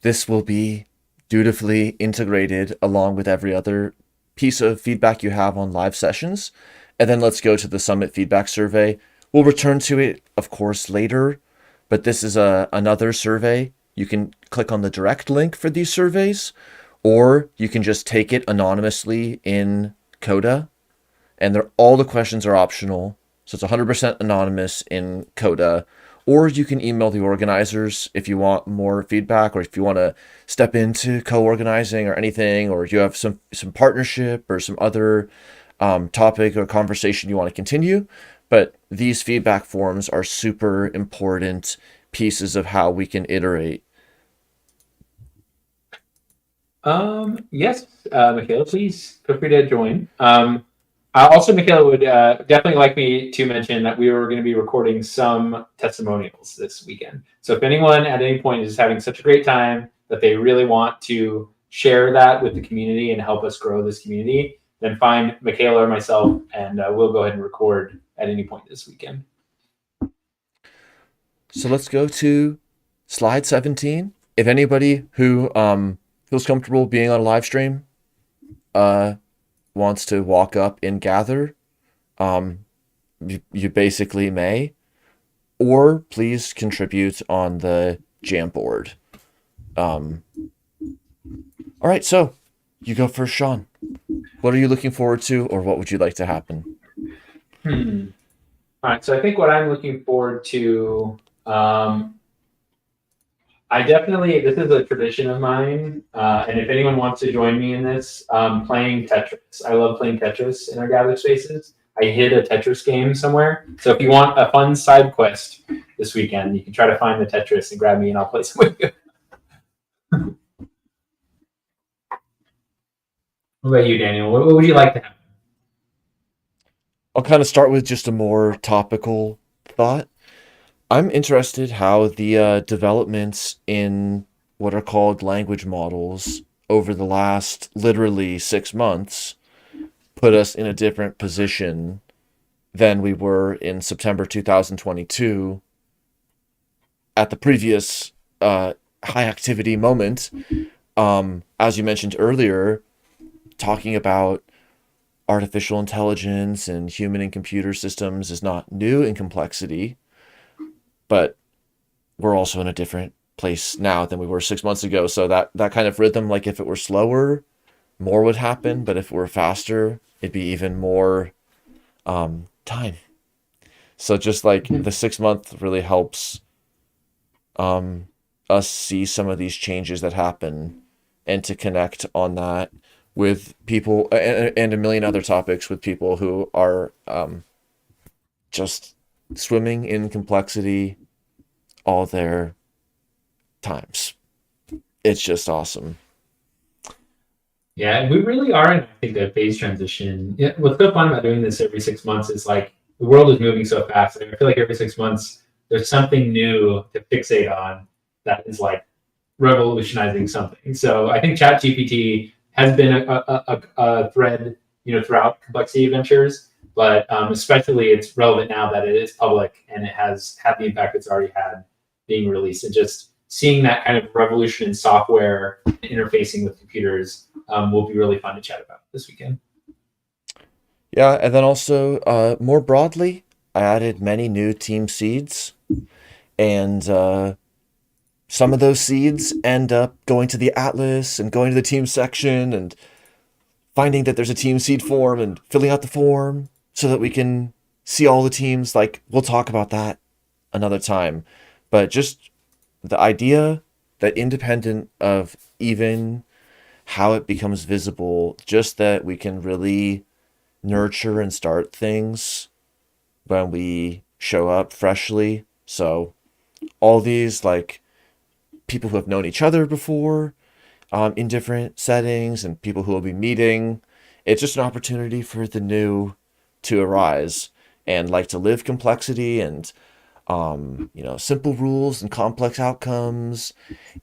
this will be dutifully integrated along with every other piece of feedback you have on live sessions. And then let's go to the Summit feedback survey. We'll return to it, of course, later, but this is another survey. You can click on the direct link for these surveys, or you can just take it anonymously in Coda, and all the questions are optional. So it's 100% anonymous in Coda, or you can email the organizers if you want more feedback, or if you want to step into co-organizing or anything, or you have some partnership or some other topic or conversation you want to continue. But these feedback forms are super important pieces of how we can iterate. Yes, Michaela, please feel free to join. Also, Michaela would definitely like me to mention that we were going to be recording some testimonials this weekend. So if anyone at any point is having such a great time that they really want to share that with the community and help us grow this community, then find Michaela or myself, and we'll go ahead and record at any point this weekend. So let's go to slide 17. If anybody who feels comfortable being on a live stream wants to walk up and gather, you basically may, or please contribute on the Jamboard. All right, so you go first, Sean. What are you looking forward to, or what would you like to happen? All right, so I think what I'm looking forward to, this is a tradition of mine, and if anyone wants to join me in this, playing Tetris. I love playing Tetris in our gather spaces. I hid a Tetris game somewhere, so if you want a fun side quest this weekend, you can try to find the Tetris and grab me, and I'll play some with you. What about you, Daniel? What would you like to have? I'll kind of start with just a more topical thought. I'm interested how the developments in what are called language models over the last literally 6 months put us in a different position than we were in September 2022 at the previous high activity moment. As you mentioned earlier, talking about artificial intelligence and human and computer systems is not new in complexity, but we're also in a different place now than we were 6 months ago. So that kind of rhythm, like if it were slower, more would happen, but if it were faster, it'd be even more time. So just like the 6 month really helps us see some of these changes that happen and to connect on that with people and a million other topics with people who are just swimming in complexity all their times. It's just awesome. Yeah, we really are in, I think, a phase transition. Yeah, what's so fun about doing this every 6 months is like the world is moving so fast. I feel like every 6 months there's something new to fixate on that is like revolutionizing something. So I think ChatGPT has been a thread, throughout Complexity Adventures, but especially it's relevant now that it is public and it has had the impact it's already had being released, and just seeing that kind of revolution in software interfacing with computers will be really fun to chat about this weekend. Yeah, and then also more broadly, I added many new team seeds, and some of those seeds end up going to the Atlas and going to the team section and finding that there's a team seed form and filling out the form so that we can see all the teams. Like, we'll talk about that another time. But just the idea that independent of even how it becomes visible, just that we can really nurture and start things when we show up freshly. So all these, like, people who have known each other before in different settings and people who will be meeting, it's just an opportunity for the new to arise and like to live complexity and simple rules and complex outcomes,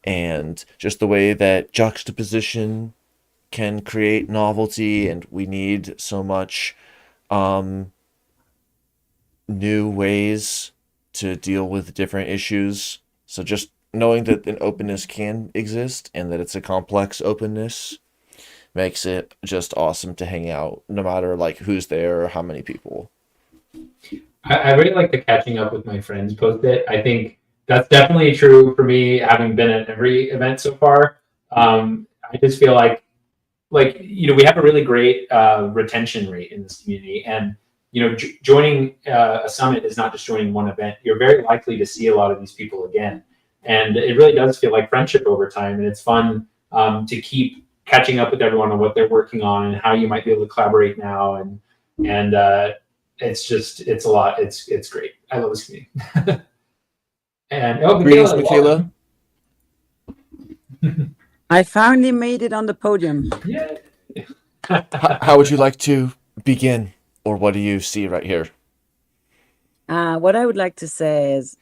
and just the way that juxtaposition can create novelty, and we need so much new ways to deal with different issues. So just knowing that an openness can exist and that it's a complex openness makes it just awesome to hang out, no matter like who's there or how many people. I really like the catching up with my friends post it. I think that's definitely true for me, having been at every event so far. I just feel like we have a really great retention rate in this community, and joining a summit is not just joining one event. You're very likely to see a lot of these people again, and it really does feel like friendship over time, and it's fun to keep catching up with everyone on what they're working on and how you might be able to collaborate now, and it's a lot. It's great. I love this community. And Greetings, Michaela. I finally made it on the podium. Yeah. How would you like to begin, or what do you see right here? What I would like to say is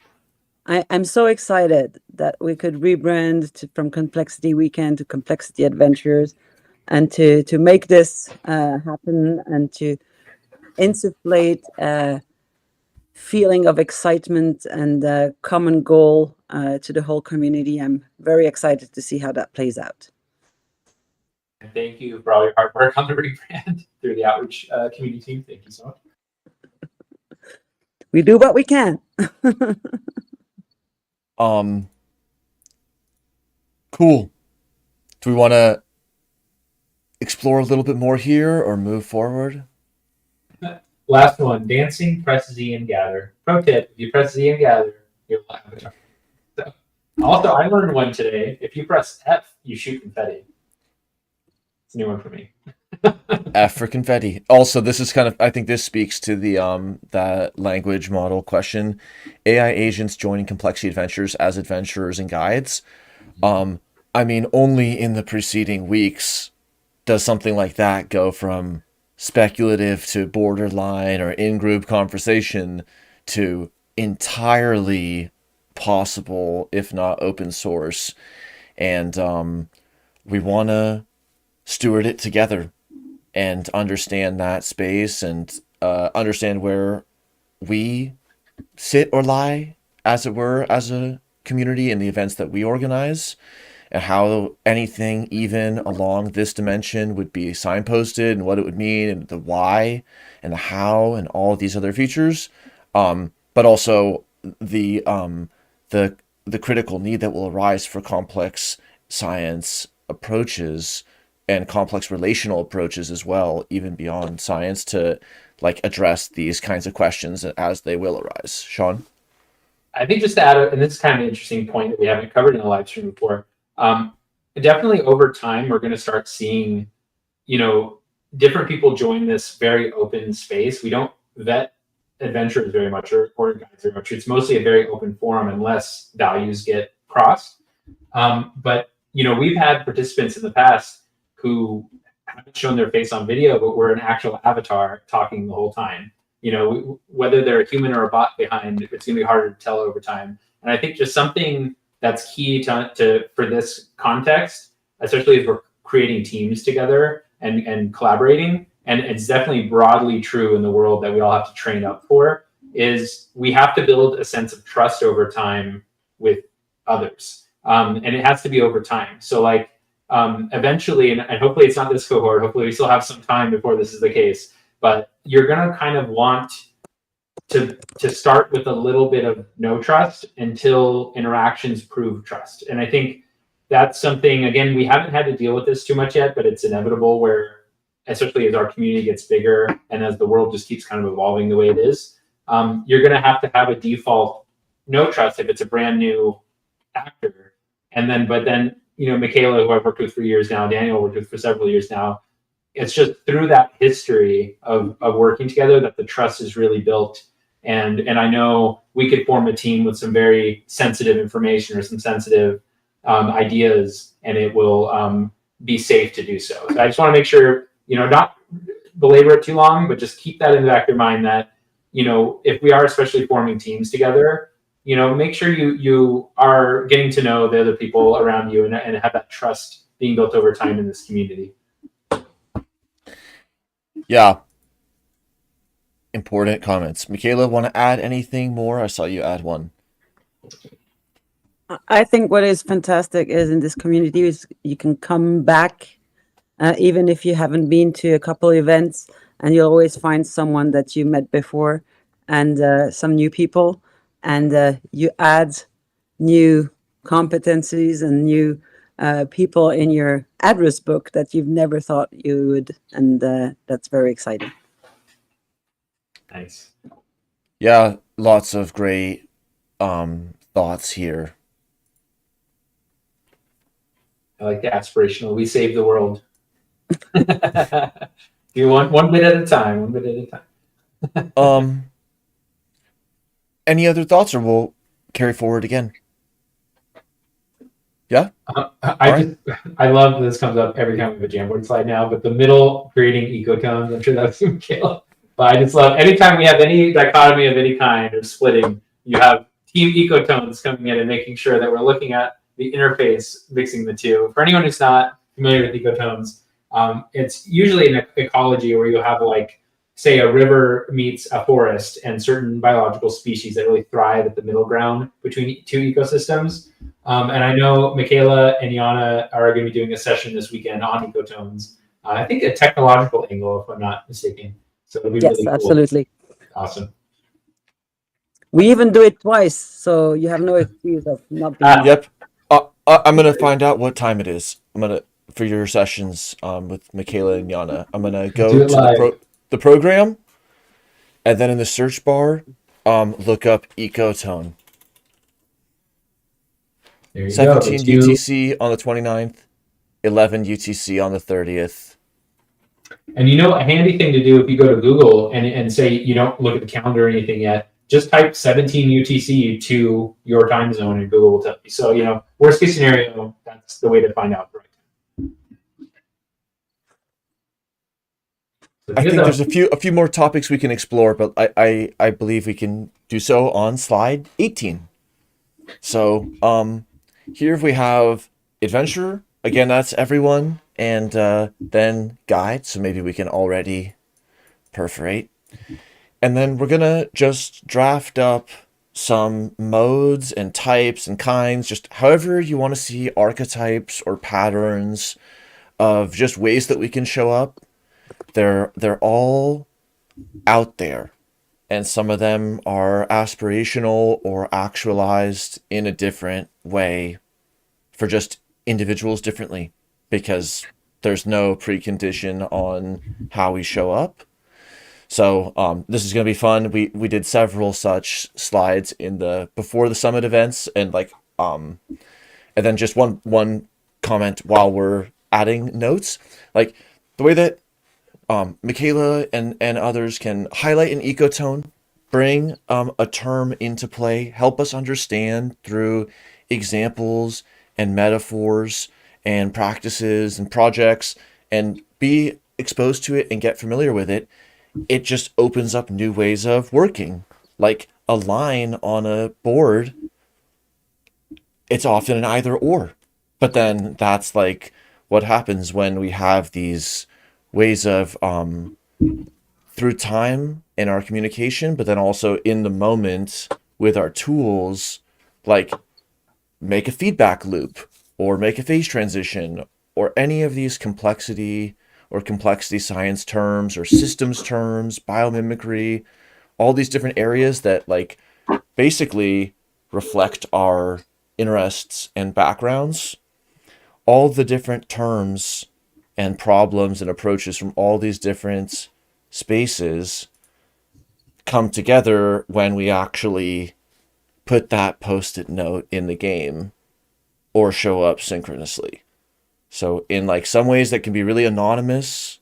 I'm so excited that we could rebrand from Complexity Weekend to Complexity Adventures, and to make this happen and to insufflate a feeling of excitement and a common goal to the whole community. I'm very excited to see how that plays out. Thank you for all your hard work on the rebrand through the outreach community team. Thank you so much. We do what we can. Cool. Do we want to explore a little bit more here or move forward? Last one, dancing, press Z and gather. Pro tip, if you press Z and gather, you'll have a target. So, also, I learned one today. If you press F, you shoot confetti. It's a new one for me. F for confetti. Also, this is kind of, I think this speaks to the that language model question. AI agents joining Complexity Adventures as adventurers and guides. I mean, only in the preceding weeks does something like that go from speculative to borderline or in-group conversation to entirely possible, if not open source. And we want to steward it together and understand that space and understand where we sit or lie, as it were, as a community in the events that we organize, and how anything even along this dimension would be signposted and what it would mean and the why and the how and all of these other features. But also the critical need that will arise for complex science approaches and complex relational approaches as well, even beyond science, to like address these kinds of questions as they will arise. Sean? I think just to add, and this is kind of an interesting point that we haven't covered in the live stream before. Definitely over time, we're going to start seeing, different people join this very open space. We don't vet adventurers very much or guides very much. It's mostly a very open forum unless values get crossed. But we've had participants in the past who haven't shown their face on video, but were an actual avatar talking the whole time. Whether they're a human or a bot behind, it's going to be harder to tell over time. And I think just something that's key to for this context, especially as we're creating teams together and collaborating, and it's definitely broadly true in the world that we all have to train up for, is we have to build a sense of trust over time with others. And it has to be over time. So eventually, and hopefully it's not this cohort, hopefully we still have some time before this is the case, but you're going to kind of want to start with a little bit of no trust until interactions prove trust. And I think that's something, again, we haven't had to deal with this too much yet, but it's inevitable where, especially as our community gets bigger and as the world just keeps kind of evolving the way it is, you're going to have a default no trust if it's a brand new actor. But then, Michaela, who I've worked with for years now, Daniel worked with for several years now, it's just through that history of working together that the trust is really built. And I know we could form a team with some very sensitive information or some sensitive ideas, and it will be safe to do so. So I just want to make sure, not belabor it too long, but just keep that in the back of your mind that, if we are especially forming teams together, make sure you are getting to know the other people around you and have that trust being built over time in this community. Yeah. Important comments. Michaela, want to add anything more? I saw you add one. I think what is fantastic is in this community is you can come back, even if you haven't been to a couple events, and you'll always find someone that you met before and some new people, and you add new competencies and new people in your address book that you've never thought you would, and that's very exciting. Nice. Yeah, lots of great thoughts here. I like the aspirational. We save the world. Do one bit at a time. One bit at a time. Any other thoughts, or we'll carry forward again? Yeah. I love this comes up every time we have a Jamboard slide now, but the middle creating ecotones, I'm sure that was Michaela. But I just love anytime we have any dichotomy of any kind or splitting, you have team ecotones coming in and making sure that we're looking at the interface, mixing the two. For anyone who's not familiar with ecotones, it's usually an ecology where you have like, say, a river meets a forest and certain biological species that really thrive at the middle ground between two ecosystems. And I know Michaela and Yana are going to be doing a session this weekend on ecotones. I think a technological angle, if I'm not mistaken. So it'll be Yes, really cool. absolutely. Awesome. We even do it twice, so you have no excuse of not being. Yep. I'm gonna find out what time it is. I'm gonna for your sessions with Michaela and Yana. I'm gonna Do go it to live. the program, and then in the search bar, look up Ecotone. There you go. 17 It's you. UTC on the 29th, 11 UTC on the 30th. And you know, a handy thing to do if you go to Google and say you don't look at the calendar or anything yet, just type 17 UTC to your time zone and Google will tell you. So, you know, worst case scenario, that's the way to find out. Right. So I think that there's a few more topics we can explore, but I believe we can do so on slide 18. So here we have adventure. Again, that's everyone, and then guide. So maybe we can already perforate. And then we're gonna just draft up some modes and types and kinds, just however you want to see archetypes or patterns of just ways that we can show up. They're all out there, and some of them are aspirational or actualized in a different way for just individuals differently, because there's no precondition on how we show up. So this is going to be fun. We did several such slides in the before the summit events, and and then just one comment while we're adding notes, like the way that Michaela and others can highlight an ecotone, bring a term into play, help us understand through examples and metaphors and practices and projects, and be exposed to it and get familiar with it. It just opens up new ways of working. Like a line on a board, it's often an either or. But then that's like what happens when we have these ways of through time in our communication, but then also in the moment with our tools, like make a feedback loop or make a phase transition or any of these complexity or complexity science terms or systems terms, biomimicry, all these different areas that like basically reflect our interests and backgrounds. All the different terms and problems and approaches from all these different spaces come together when we actually put that post-it note in the game or show up synchronously. So in like some ways that can be really anonymous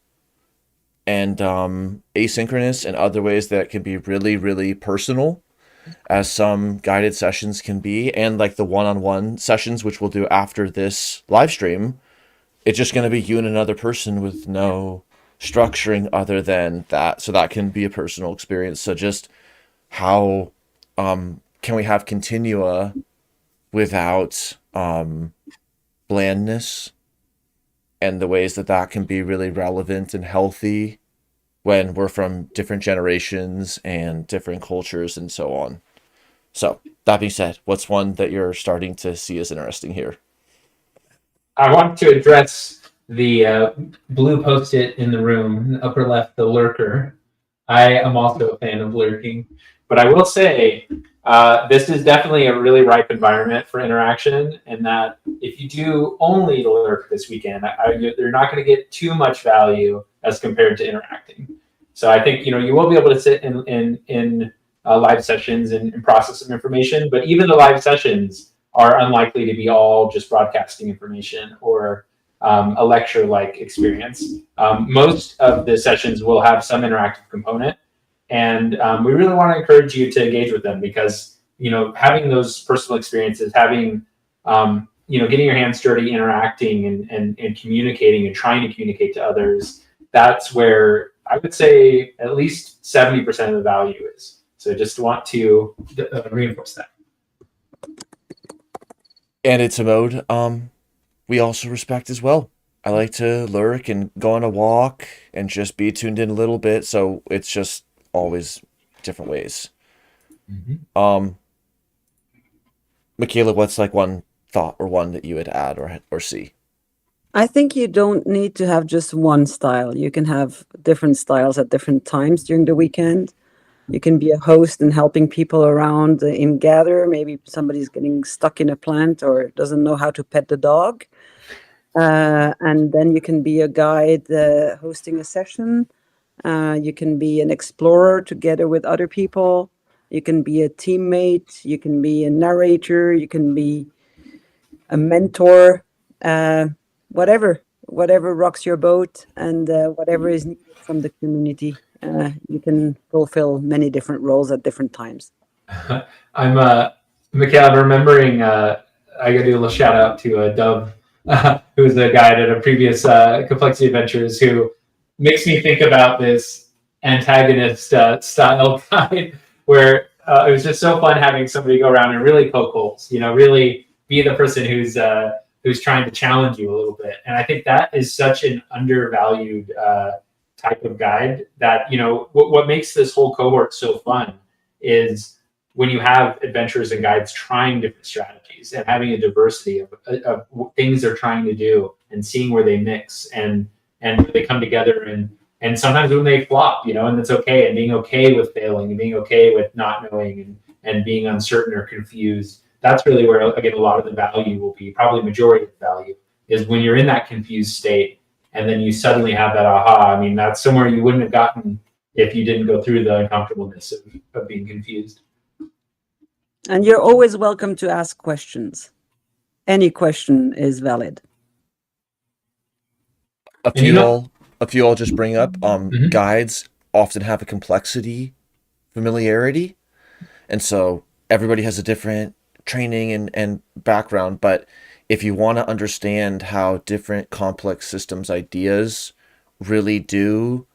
and asynchronous, and other ways that can be really, really personal, as some guided sessions can be, and like the one-on-one sessions, which we'll do after this live stream. It's just going to be you and another person with no structuring other than that. So that can be a personal experience. So just how can we have continua without blandness, and the ways that that can be really relevant and healthy when we're from different generations and different cultures and so on. So that being said, what's one that you're starting to see as interesting here? I want to address the blue post-it in the room, in the upper left, the lurker. I am also a fan of lurking, but I will say this is definitely a really ripe environment for interaction. And that if you do only lurk this weekend, you're not going to get too much value as compared to interacting. So I think you will be able to sit in live sessions and process some information, but even the live sessions are unlikely to be all just broadcasting information or a lecture-like experience. Most of the sessions will have some interactive component, and we really want to encourage you to engage with them because having those personal experiences, having getting your hands dirty, interacting and communicating and trying to communicate to others, that's where I would say at least 70% of the value is. So just want to reinforce that. And it's a mode we also respect as well. I like to lurk and go on a walk and just be tuned in a little bit. So it's just always different ways. Mm-hmm. Michaela, what's like one thought or one that you would add or see? I think you don't need to have just one style. You can have different styles at different times during the weekend. You can be a host and helping people around in gather. Maybe somebody's getting stuck in a plant or doesn't know how to pet the dog. And then you can be a guide hosting a session. You can be an explorer together with other people. You can be a teammate. You can be a narrator. You can be a mentor. Whatever rocks your boat and whatever is needed from the community. You can fulfill many different roles at different times. I'm Michaela, remembering I gotta do a little shout out to Dove, who's a guide at a previous Complexity Adventures, who makes me think about this antagonist style guide where it was just so fun having somebody go around and really poke holes, really be the person who's trying to challenge you a little bit. And I think that is such an undervalued type of guide that, what makes this whole cohort so fun is when you have adventurers and guides trying different strategies and having a diversity of things they're trying to do and seeing where they mix and they come together and sometimes when they flop, and it's okay, and being okay with failing and being okay with not knowing and being uncertain or confused. That's really where, again, a lot of the value will be, probably majority of the value is when you're in that confused state and then you suddenly have that aha. I mean, that's somewhere you wouldn't have gotten if you didn't go through the uncomfortableness of being confused. And you're always welcome to ask questions. Any question is valid. A few I'll just bring up. Guides often have a complexity familiarity, and so everybody has a different training and background, but if you want to understand how different complex systems ideas really do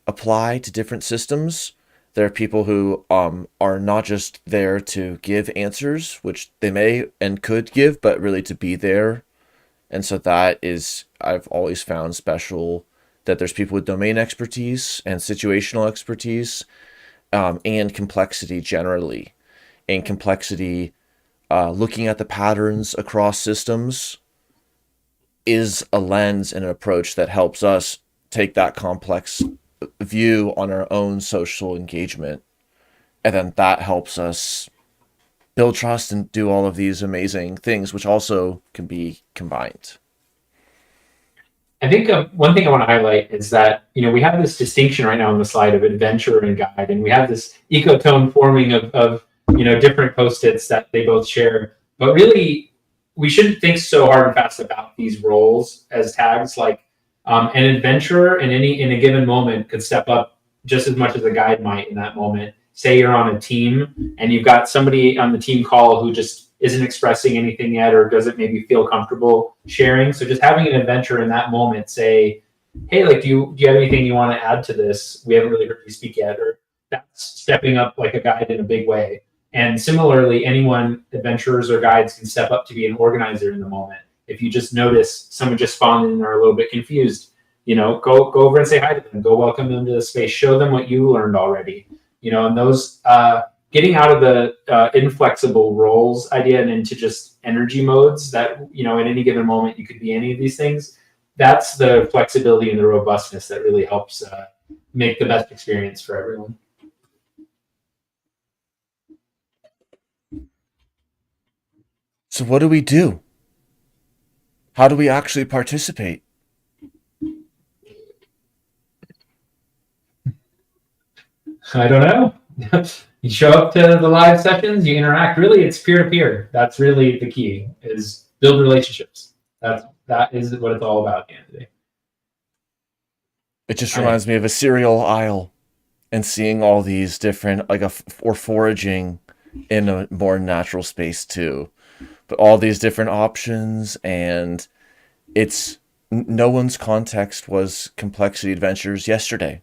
apply to different systems, there are people who are not just there to give answers, which they may and could give, but really to be there. And so that is, I've always found special, that there's people with domain expertise and situational expertise, and complexity generally. And complexity, looking at the patterns across systems, is a lens and an approach that helps us take that complex view on our own social engagement. And then that helps us build trust and do all of these amazing things, which also can be combined. I think one thing I want to highlight is that, we have this distinction right now on the slide of adventure and guide, and we have this ecotone forming of different post-its that they both share. But really, we shouldn't think so hard and fast about these roles as tags. Like an adventurer in a given moment could step up just as much as a guide might in that moment. Say you're on a team and you've got somebody on the team call who just isn't expressing anything yet or doesn't maybe feel comfortable sharing. So just having an adventurer in that moment say, hey, like, do you have anything you want to add to this? We haven't really heard you speak yet. Or that's stepping up like a guide in a big way. And similarly, adventurers or guides can step up to be an organizer in the moment. If you just notice someone just spawned in and are a little bit confused, go over and say hi to them, go welcome them to the space, show them what you learned already, and those getting out of the inflexible roles idea and into just energy modes that, at any given moment you could be any of these things. That's the flexibility and the robustness that really helps make the best experience for everyone. So what do we do? How do we actually participate? I don't know. You show up to the live sessions, you interact. Really, it's peer-to-peer. That's really the key, is build relationships. That is what it's all about at the end of the day. It just reminds me of a cereal aisle and seeing all these different, or foraging in a more natural space too. But all these different options, and no one's context was Complexity Adventures yesterday.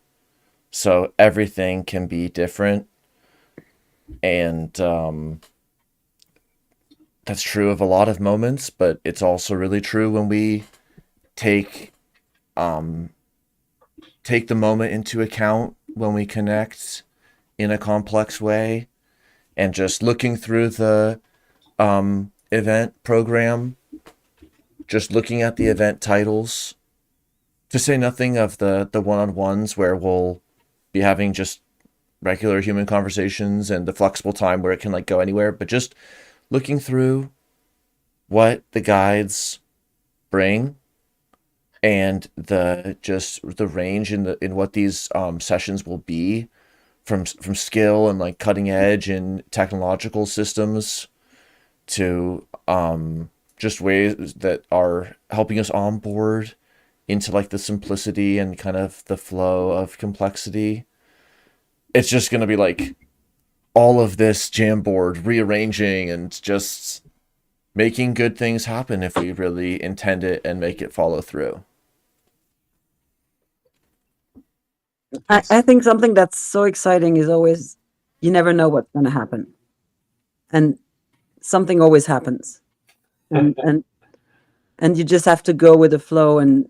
So everything can be different. And that's true of a lot of moments, but it's also really true when we take the moment into account when we connect in a complex way, and just looking through the event program, just looking at the event titles, to say nothing of the one-on-ones where we'll be having just regular human conversations, and the flexible time where it can go anywhere, but just looking through what the guides bring and the range in what these sessions will be, from skill and cutting edge and technological systems to just ways that are helping us onboard into the simplicity and kind of the flow of complexity. It's just going to be all of this Jamboard rearranging and just making good things happen if we really intend it and make it follow through. I think something that's so exciting is always, you never know what's going to happen, and something always happens, and you just have to go with the flow. And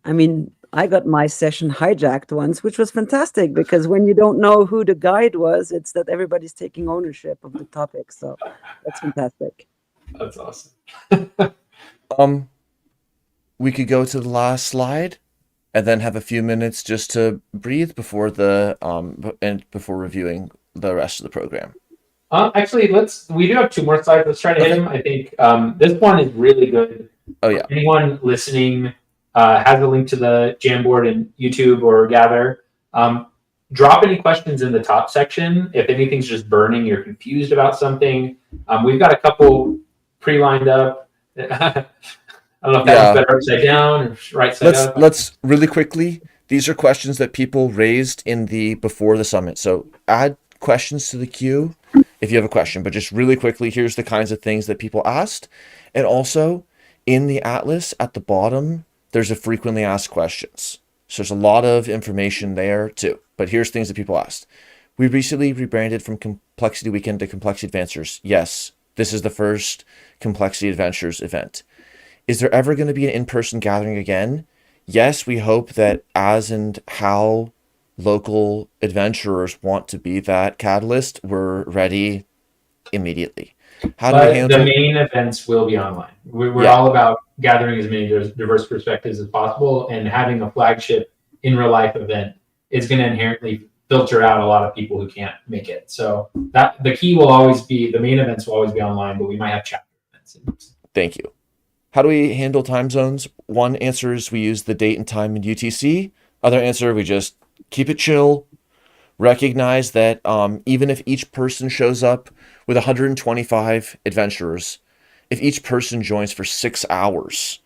I mean, I got my session hijacked once, which was fantastic, because when you don't know who the guide was, it's that everybody's taking ownership of the topic. So that's fantastic. That's awesome. We could go to the last slide and then have a few minutes just to breathe before before reviewing the rest of the program. Actually, we do have 2 more slides. Let's try to hit them. I think this one is really good. Oh yeah. Anyone listening has a link to the Jamboard in YouTube or Gather. Drop any questions in the top section. If anything's just burning, you're confused about something. We've got a couple pre-lined up. I don't know if that was better upside down or right side up. Let's really quickly. These are questions that people raised before the summit. So add questions to the queue if you have a question, but just really quickly, here's the kinds of things that people asked. And also in the Atlas at the bottom, there's a frequently asked questions. So there's a lot of information there too. But here's things that people asked. We recently rebranded from Complexity Weekend to Complexity Adventures. Yes, this is the first Complexity Adventures event. Is there ever going to be an in-person gathering again? Yes, we hope that as and how local adventurers want to be that catalyst, we're ready immediately. How do we handle the main events will be online. We're all about gathering as many diverse perspectives as possible, and having a flagship in real life event is going to inherently filter out a lot of people who can't make it. So that the key will always be, the main events will always be online, but we might have chapter events. Thank you. How do we handle time zones? One answer is we use the date and time in UTC. Other answer, we just keep it chill. Recognize that even if each person shows up with 125 adventurers, if each person joins for 6 hours,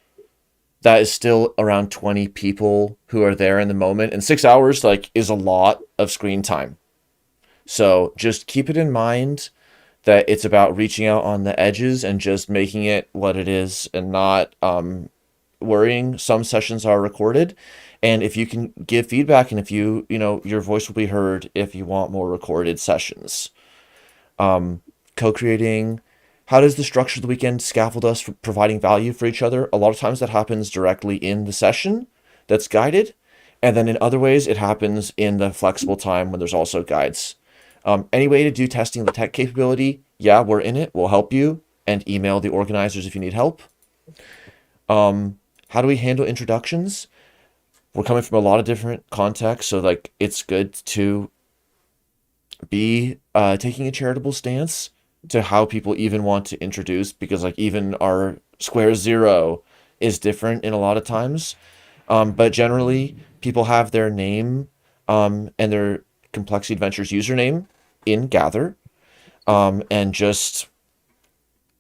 that is still around 20 people who are there in the moment. And 6 hours is a lot of screen time. So just keep it in mind that it's about reaching out on the edges and just making it what it is, and not worrying. Some sessions are recorded, and if you can give feedback, and if your voice will be heard if you want more recorded sessions. Co-creating. How does the structure of the weekend scaffold us for providing value for each other? A lot of times that happens directly in the session that's guided. And then in other ways, it happens in the flexible time when there's also guides. Any way to do testing of the tech capability? Yeah, we're in it. We'll help you, and email the organizers if you need help. How do we handle introductions? We're coming from a lot of different contexts, so like it's good to be taking a charitable stance to how people even want to introduce, because like even our Square Zero is different in a lot of times. But generally, people have their name and their Complexity Adventures username in Gather, and just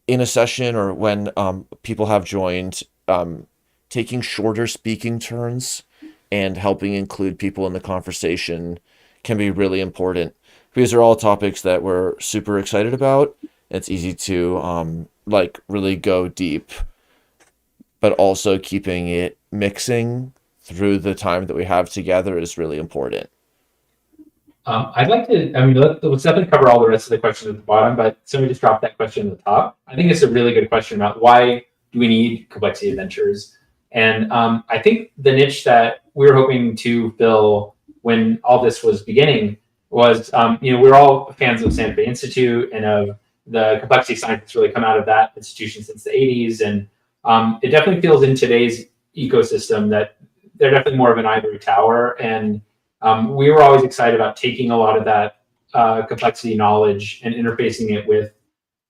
in a session or when people have joined, taking shorter speaking turns and helping include people in the conversation can be really important, because they're all topics that we're super excited about. It's easy to like really go deep, but also keeping it mixing through the time that we have together is really important. I'd like to, I mean, let's definitely cover all the rest of the questions at the bottom, but somebody just dropped that question at the top. I think it's a really good question about why do we need Complexity Adventures? And I think the niche that we were hoping to fill when all this was beginning was, we're all fans of Santa Fe Institute and of the complexity science that's really come out of that institution since the 80s. And it definitely feels in today's ecosystem that they're definitely more of an ivory tower. And we were always excited about taking a lot of that complexity knowledge and interfacing it with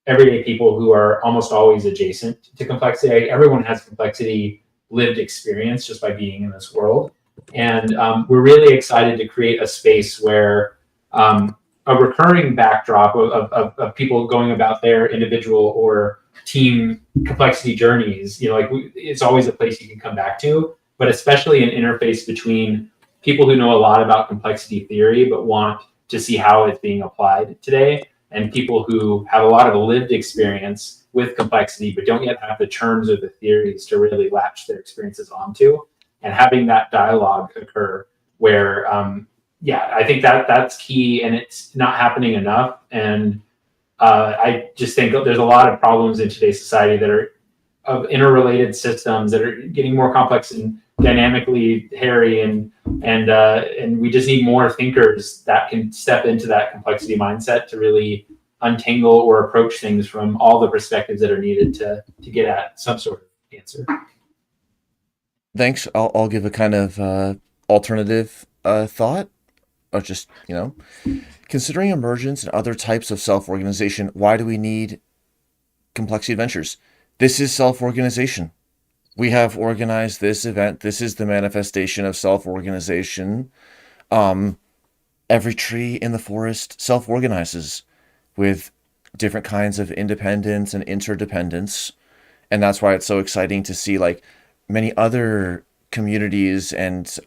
everyday people who are almost always adjacent to complexity. Everyone has complexity lived experience just by being in this world. And we're really excited to create a space where a recurring backdrop of people going about their individual or team complexity journeys, it's always a place you can come back to, but especially an interface between people who know a lot about complexity theory but want to see how it's being applied today, and people who have a lot of lived experience with complexity but don't yet have the terms or the theories to really latch their experiences onto, and having that dialogue occur where I think that's key, and it's not happening enough. And I just think there's a lot of problems in today's society that are of interrelated systems that are getting more complex and dynamically hairy, and we just need more thinkers that can step into that complexity mindset to really untangle or approach things from all the perspectives that are needed to get at some sort of answer. Thanks. I'll give a kind of alternative thought, or just, considering emergence and other types of self-organization, why do we need Complexity Adventures? This is self-organization. We have organized this event. This is the manifestation of self-organization. Every tree in the forest self-organizes with different kinds of independence and interdependence. And that's why it's so exciting to see like many other communities and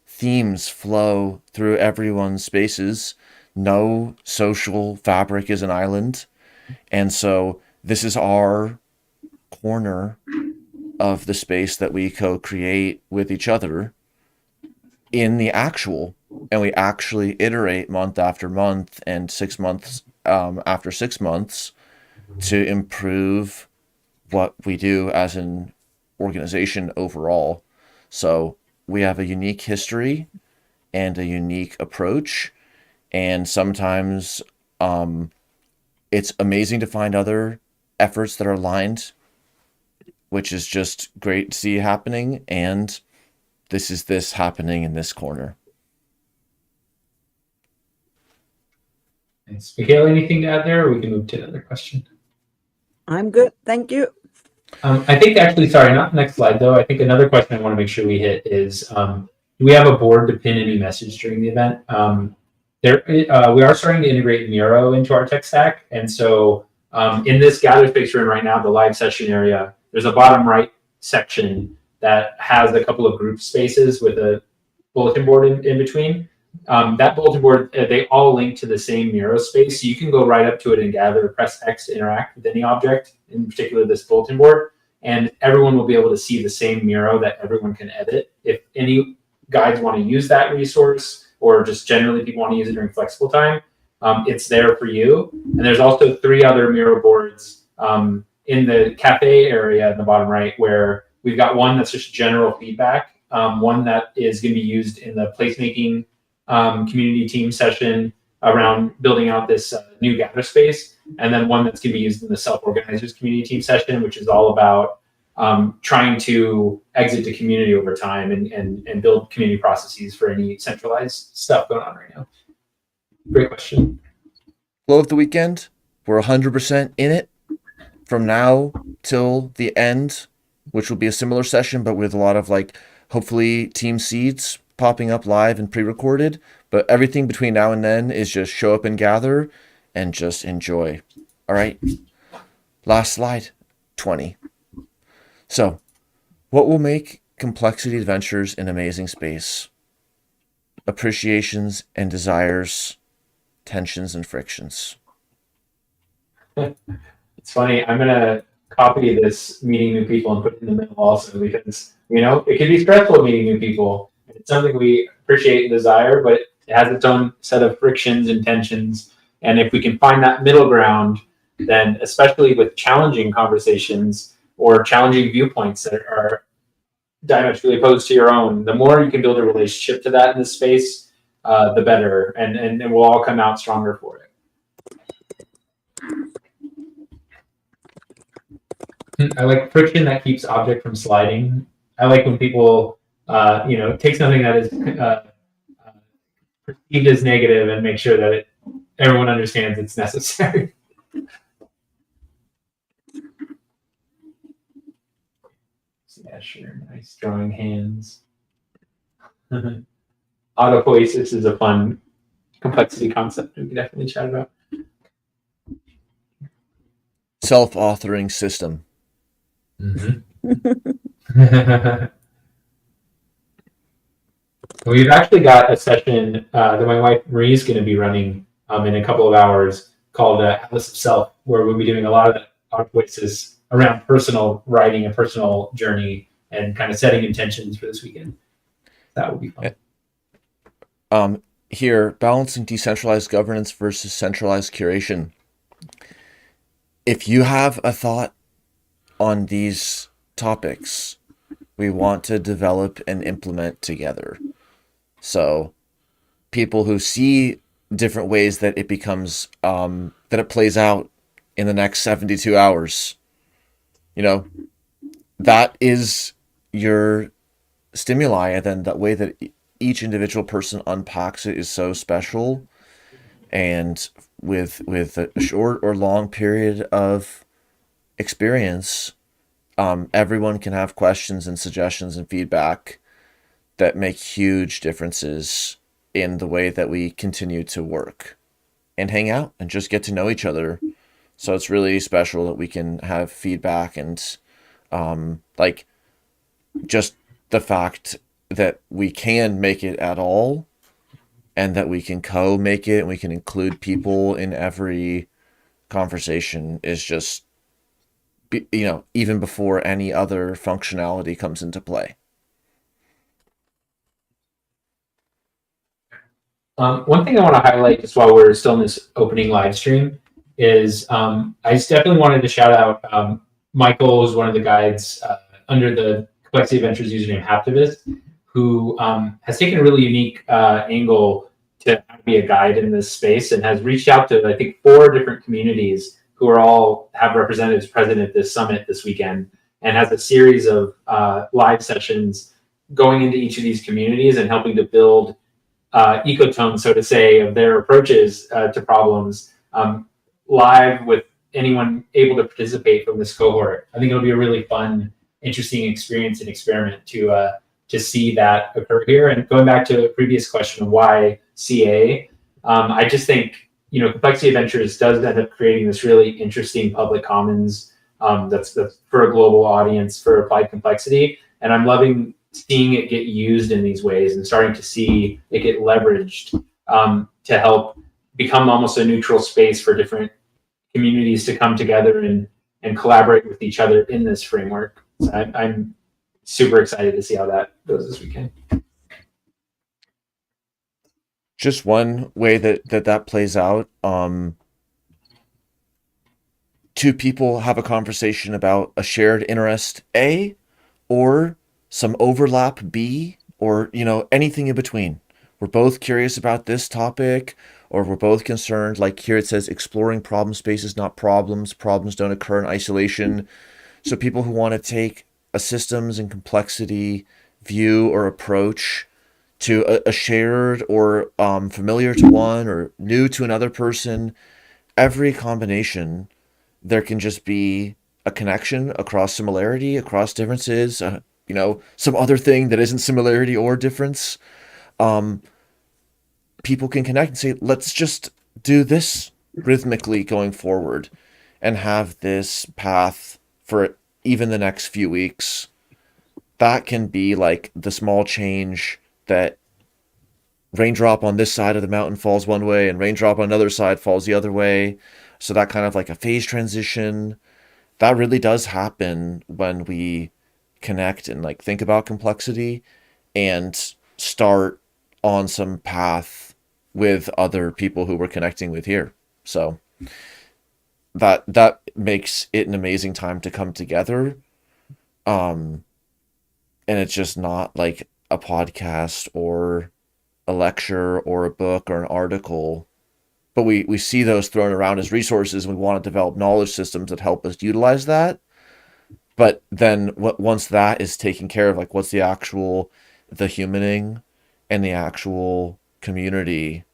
themes flow through everyone's spaces. No social fabric is an island. And so this is our corner of the space that we co-create with each other in the actual, and we actually iterate month after month and 6 months after 6 months to improve what we do as an organization overall. So we have a unique history and a unique approach, and sometimes it's amazing to find other efforts that are aligned, which is just great to see happening. And this is this happening in this corner. Thanks. Michaela, anything to add there, or we can move to another question? I'm good. Thank you. I think actually, sorry, not next slide though. I think another question I want to make sure we hit is, do we have a board to pin any message during the event? We are starting to integrate Miro into our tech stack. And so in this gather space we're in right now, the live session area, there's a bottom right section that has a couple of group spaces with a bulletin board in between. That bulletin board, they all link to the same Miro space. So you can go right up to it and gather, press X to interact with any object, in particular this bulletin board, and everyone will be able to see the same Miro that everyone can edit. If any guides want to use that resource, or just generally people want to use it during flexible time, it's there for you. And there's also 3 other Miro boards in the cafe area in the bottom right, where we've got one that's just general feedback, one that is going to be used in the placemaking community team session, around building out this new gather space, and then one that's going to be used in the self-organizers community team session, which is all about trying to exit the community over time and build community processes for any centralized stuff going on right now. Great question. Flow of the weekend, we're 100% in it from now till the end, which will be a similar session, but with a lot of like, hopefully team seeds popping up live and pre-recorded. But everything between now and then is just show up and gather and just enjoy. All right. Last slide, 20. So what will make Complexity Adventures an amazing space? Appreciations and desires, tensions and frictions. It's funny. I'm gonna copy this meeting new people and put it in the middle also, because it can be stressful meeting new people. It's something we appreciate and desire, but it has its own set of frictions and tensions. And if we can find that middle ground, then especially with challenging conversations or challenging viewpoints that are diametrically opposed to your own, the more you can build a relationship to that in this space, the better, and we'll all come out stronger for it. I like friction that keeps object from sliding. I like when people, take something that is perceived as negative and make sure that everyone understands it's necessary. Yeah, sure. Nice drawing hands. Autopoiesis is a fun complexity concept we can definitely chat about. Self-authoring system. Mm-hmm. We've actually got a session that my wife Marie is going to be running in a couple of hours called Atlas of Self, where we'll be doing a lot of that autopoiesis around personal writing and personal journey and kind of setting intentions for this weekend. That would be fun. Here, balancing decentralized governance versus centralized curation. If you have a thought on these topics, we want to develop and implement together. So people who see different ways that it becomes, that it plays out in the next 72 hours, that is your stimuli. And then that way that each individual person unpacks it is so special. And with a short or long period of experience, everyone can have questions and suggestions and feedback that make huge differences in the way that we continue to work and hang out and just get to know each other. So it's really special that we can have feedback and just the fact that we can make it at all and that we can co-make it and we can include people in every conversation is just, even before any other functionality comes into play. One thing I want to highlight just while we're still in this opening live stream is I just definitely wanted to shout out Michael, who's one of the guides under the Complexity Adventures username Haptivist, who has taken a really unique angle to be a guide in this space and has reached out to, I think, 4 different communities who are all have representatives present at this summit this weekend, and has a series of live sessions going into each of these communities and helping to build ecotone, so to say, of their approaches to problems live with anyone able to participate from this cohort. I think it'll be a really fun, interesting experience and experiment to see that occur here. And going back to a previous question of why CA, I just think, Complexity Adventures does end up creating this really interesting public commons that's for a global audience for applied complexity. And I'm loving seeing it get used in these ways and starting to see it get leveraged to help become almost a neutral space for different communities to come together and collaborate with each other in this framework. So I'm super excited to see how that goes this weekend. Just one way that plays out, 2 people have a conversation about a shared interest A, or some overlap B, or anything in between. we're both curious about this topic, or we're both concerned. Like here it says, exploring problem spaces, not problems. Problems don't occur in isolation. So people who want to take a systems and complexity view or approach to a shared or familiar to one or new to another person, every combination, there can just be a connection across similarity, across differences, some other thing that isn't similarity or difference. People can connect and say, let's just do this rhythmically going forward and have this path for even the next few weeks. That can be like the small change that raindrop on this side of the mountain falls one way and raindrop on another side falls the other way. So that kind of like a phase transition, that really does happen when we connect and like think about complexity and start on some path with other people who we're connecting with here. So that makes it an amazing time to come together. And it's just not like a podcast or a lecture or a book or an article, but we see those thrown around as resources, and we want to develop knowledge systems that help us utilize that. But then once that is taken care of, like what's the humaning and the actual community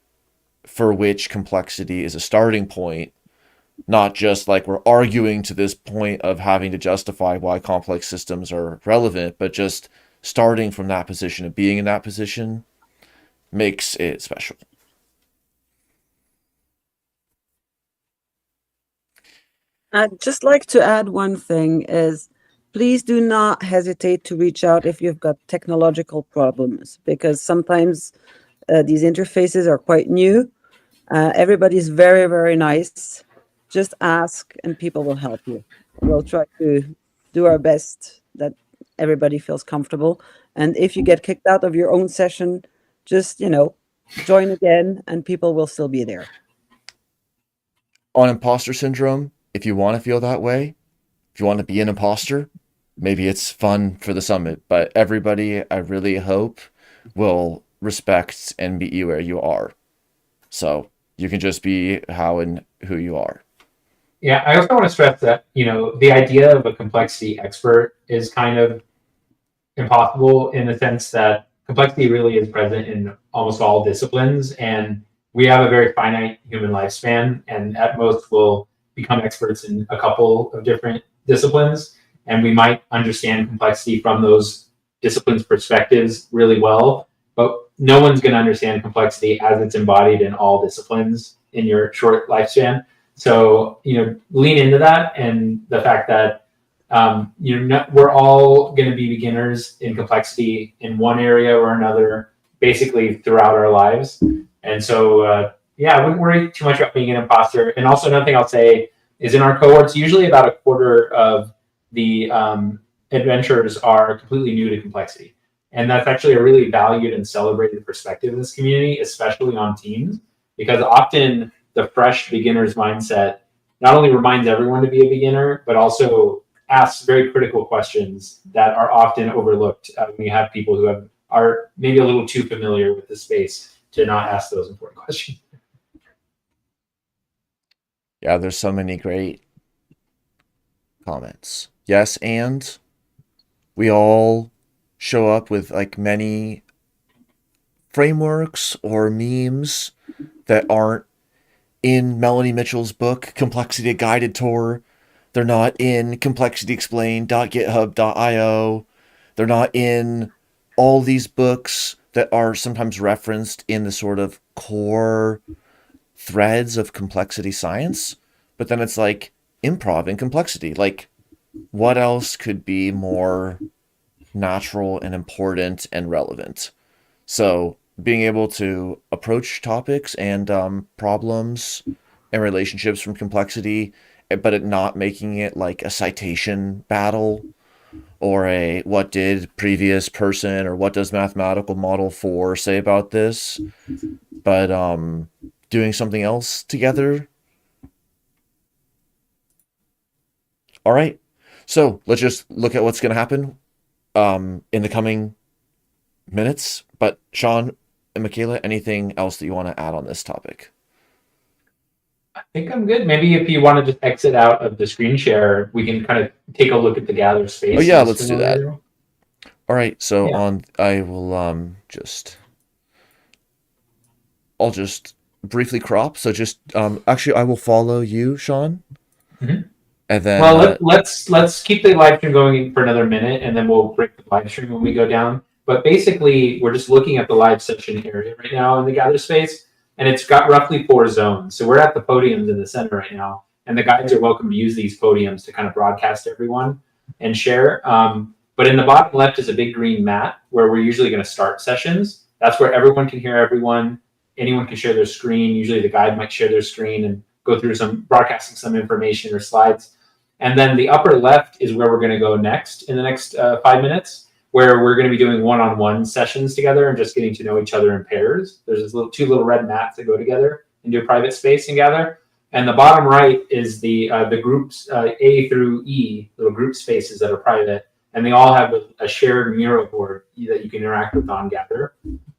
for which complexity is a starting point, not just like we're arguing to this point of having to justify why complex systems are relevant, but just starting from that position and being in that position makes it special. I'd just like to add one thing is please do not hesitate to reach out if you've got technological problems, because sometimes these interfaces are quite new. Everybody's very, very nice. Just ask and people will help you. We'll try to do our best that everybody feels comfortable. And if you get kicked out of your own session, just, join again and people will still be there. On imposter syndrome, if you want to feel that way, if you want to be an imposter, maybe it's fun for the summit, but everybody, I really hope, will respect and meet you where you are. So you can just be how and who you are. Yeah, I also want to stress that, the idea of a complexity expert is kind of impossible in the sense that complexity really is present in almost all disciplines, and we have a very finite human lifespan, and at most we'll become experts in a couple of different disciplines, and we might understand complexity from those disciplines' perspectives really well, but no one's going to understand complexity as it's embodied in all disciplines in your short lifespan. So, lean into that, and the fact that we're all going to be beginners in complexity in one area or another, basically throughout our lives. And so, I wouldn't worry too much about being an imposter. And also, another thing I'll say is in our cohorts, usually about a quarter of the adventurers are completely new to complexity. And that's actually a really valued and celebrated perspective in this community, especially on teams, because often the fresh beginner's mindset not only reminds everyone to be a beginner, but also asks very critical questions that are often overlooked when you have people who are maybe a little too familiar with the space to not ask those important questions. Yeah, there's so many great comments. Yes, and we all show up with like many frameworks or memes that aren't in Melanie Mitchell's book, Complexity: A Guided Tour. They're not in complexityexplained.github.io. They're not in all these books that are sometimes referenced in the sort of core threads of complexity science. But then it's like improv in complexity. Like, what else could be more natural and important and relevant? So being able to approach topics and problems and relationships from complexity, but it not making it like a citation battle or a what did previous person or what does mathematical model 4 say about this, but doing something else together. All right, so let's just look at what's going to happen in the coming minutes. But Sean, And Michaela, anything else that you want to add on this topic? I think I'm good. Maybe if you want to just exit out of the screen share, we can kind of take a look at the gather space. Oh yeah, and let's do swing over that. there. All right, so Yeah. I will I'll just briefly crop. So just actually I will follow you, Sean. Mhm. And then Well, let's keep the live stream going for another minute, and then we'll break the live stream when we go down. But basically, we're just looking at the live session area right now in the gather space, and it's got roughly 4 zones. So we're at the podiums in the center right now, and the guides are welcome to use these podiums to kind of broadcast everyone and share. But in the bottom left is a big green mat where we're usually going to start sessions. That's where everyone can hear everyone. Anyone can share their screen. Usually, the guide might share their screen and go through some broadcasting some information or slides. And then the upper left is where we're going to go next in the next 5 minutes, where we're going to be doing one-on-one sessions together and just getting to know each other in pairs. There's this two little red mats that go together into a private space and gather. And the bottom right is the groups A through E, little group spaces that are private, and they all have a shared mural board that you can interact with on Gather.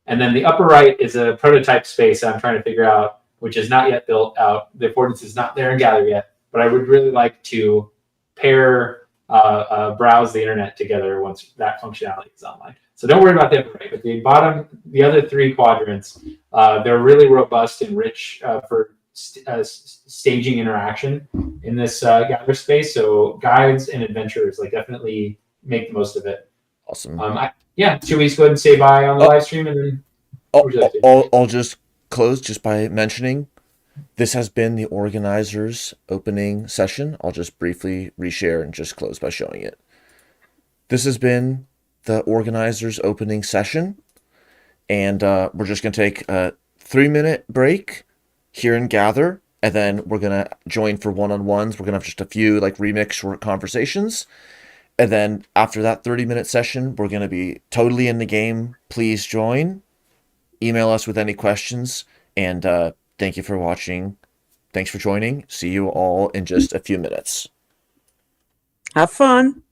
And then the upper right is a prototype space I'm trying to figure out, which is not yet built out. The affordance is not there in Gather yet, but I would really like to pair browse the internet together once that functionality is online. So don't worry about the upper right, but the bottom, the other 3 quadrants, they're really robust and rich for staging interaction in this Gather space. So guides and adventurers definitely make the most of it. awesome. Should we just go ahead and say bye on the live stream and then I'll just close just by mentioning this has been the organizers' opening session. I'll just briefly reshare and just close by showing it. This has been the organizers' opening session, and we're just going to take a 3-minute break here in Gather, and then we're going to join for one-on-ones. We're going to have just a few remix short conversations. And then after that 30-minute session, we're going to be totally in the game. Please join. Email us with any questions. And thank you for watching. Thanks for joining. See you all in just a few minutes. Have fun.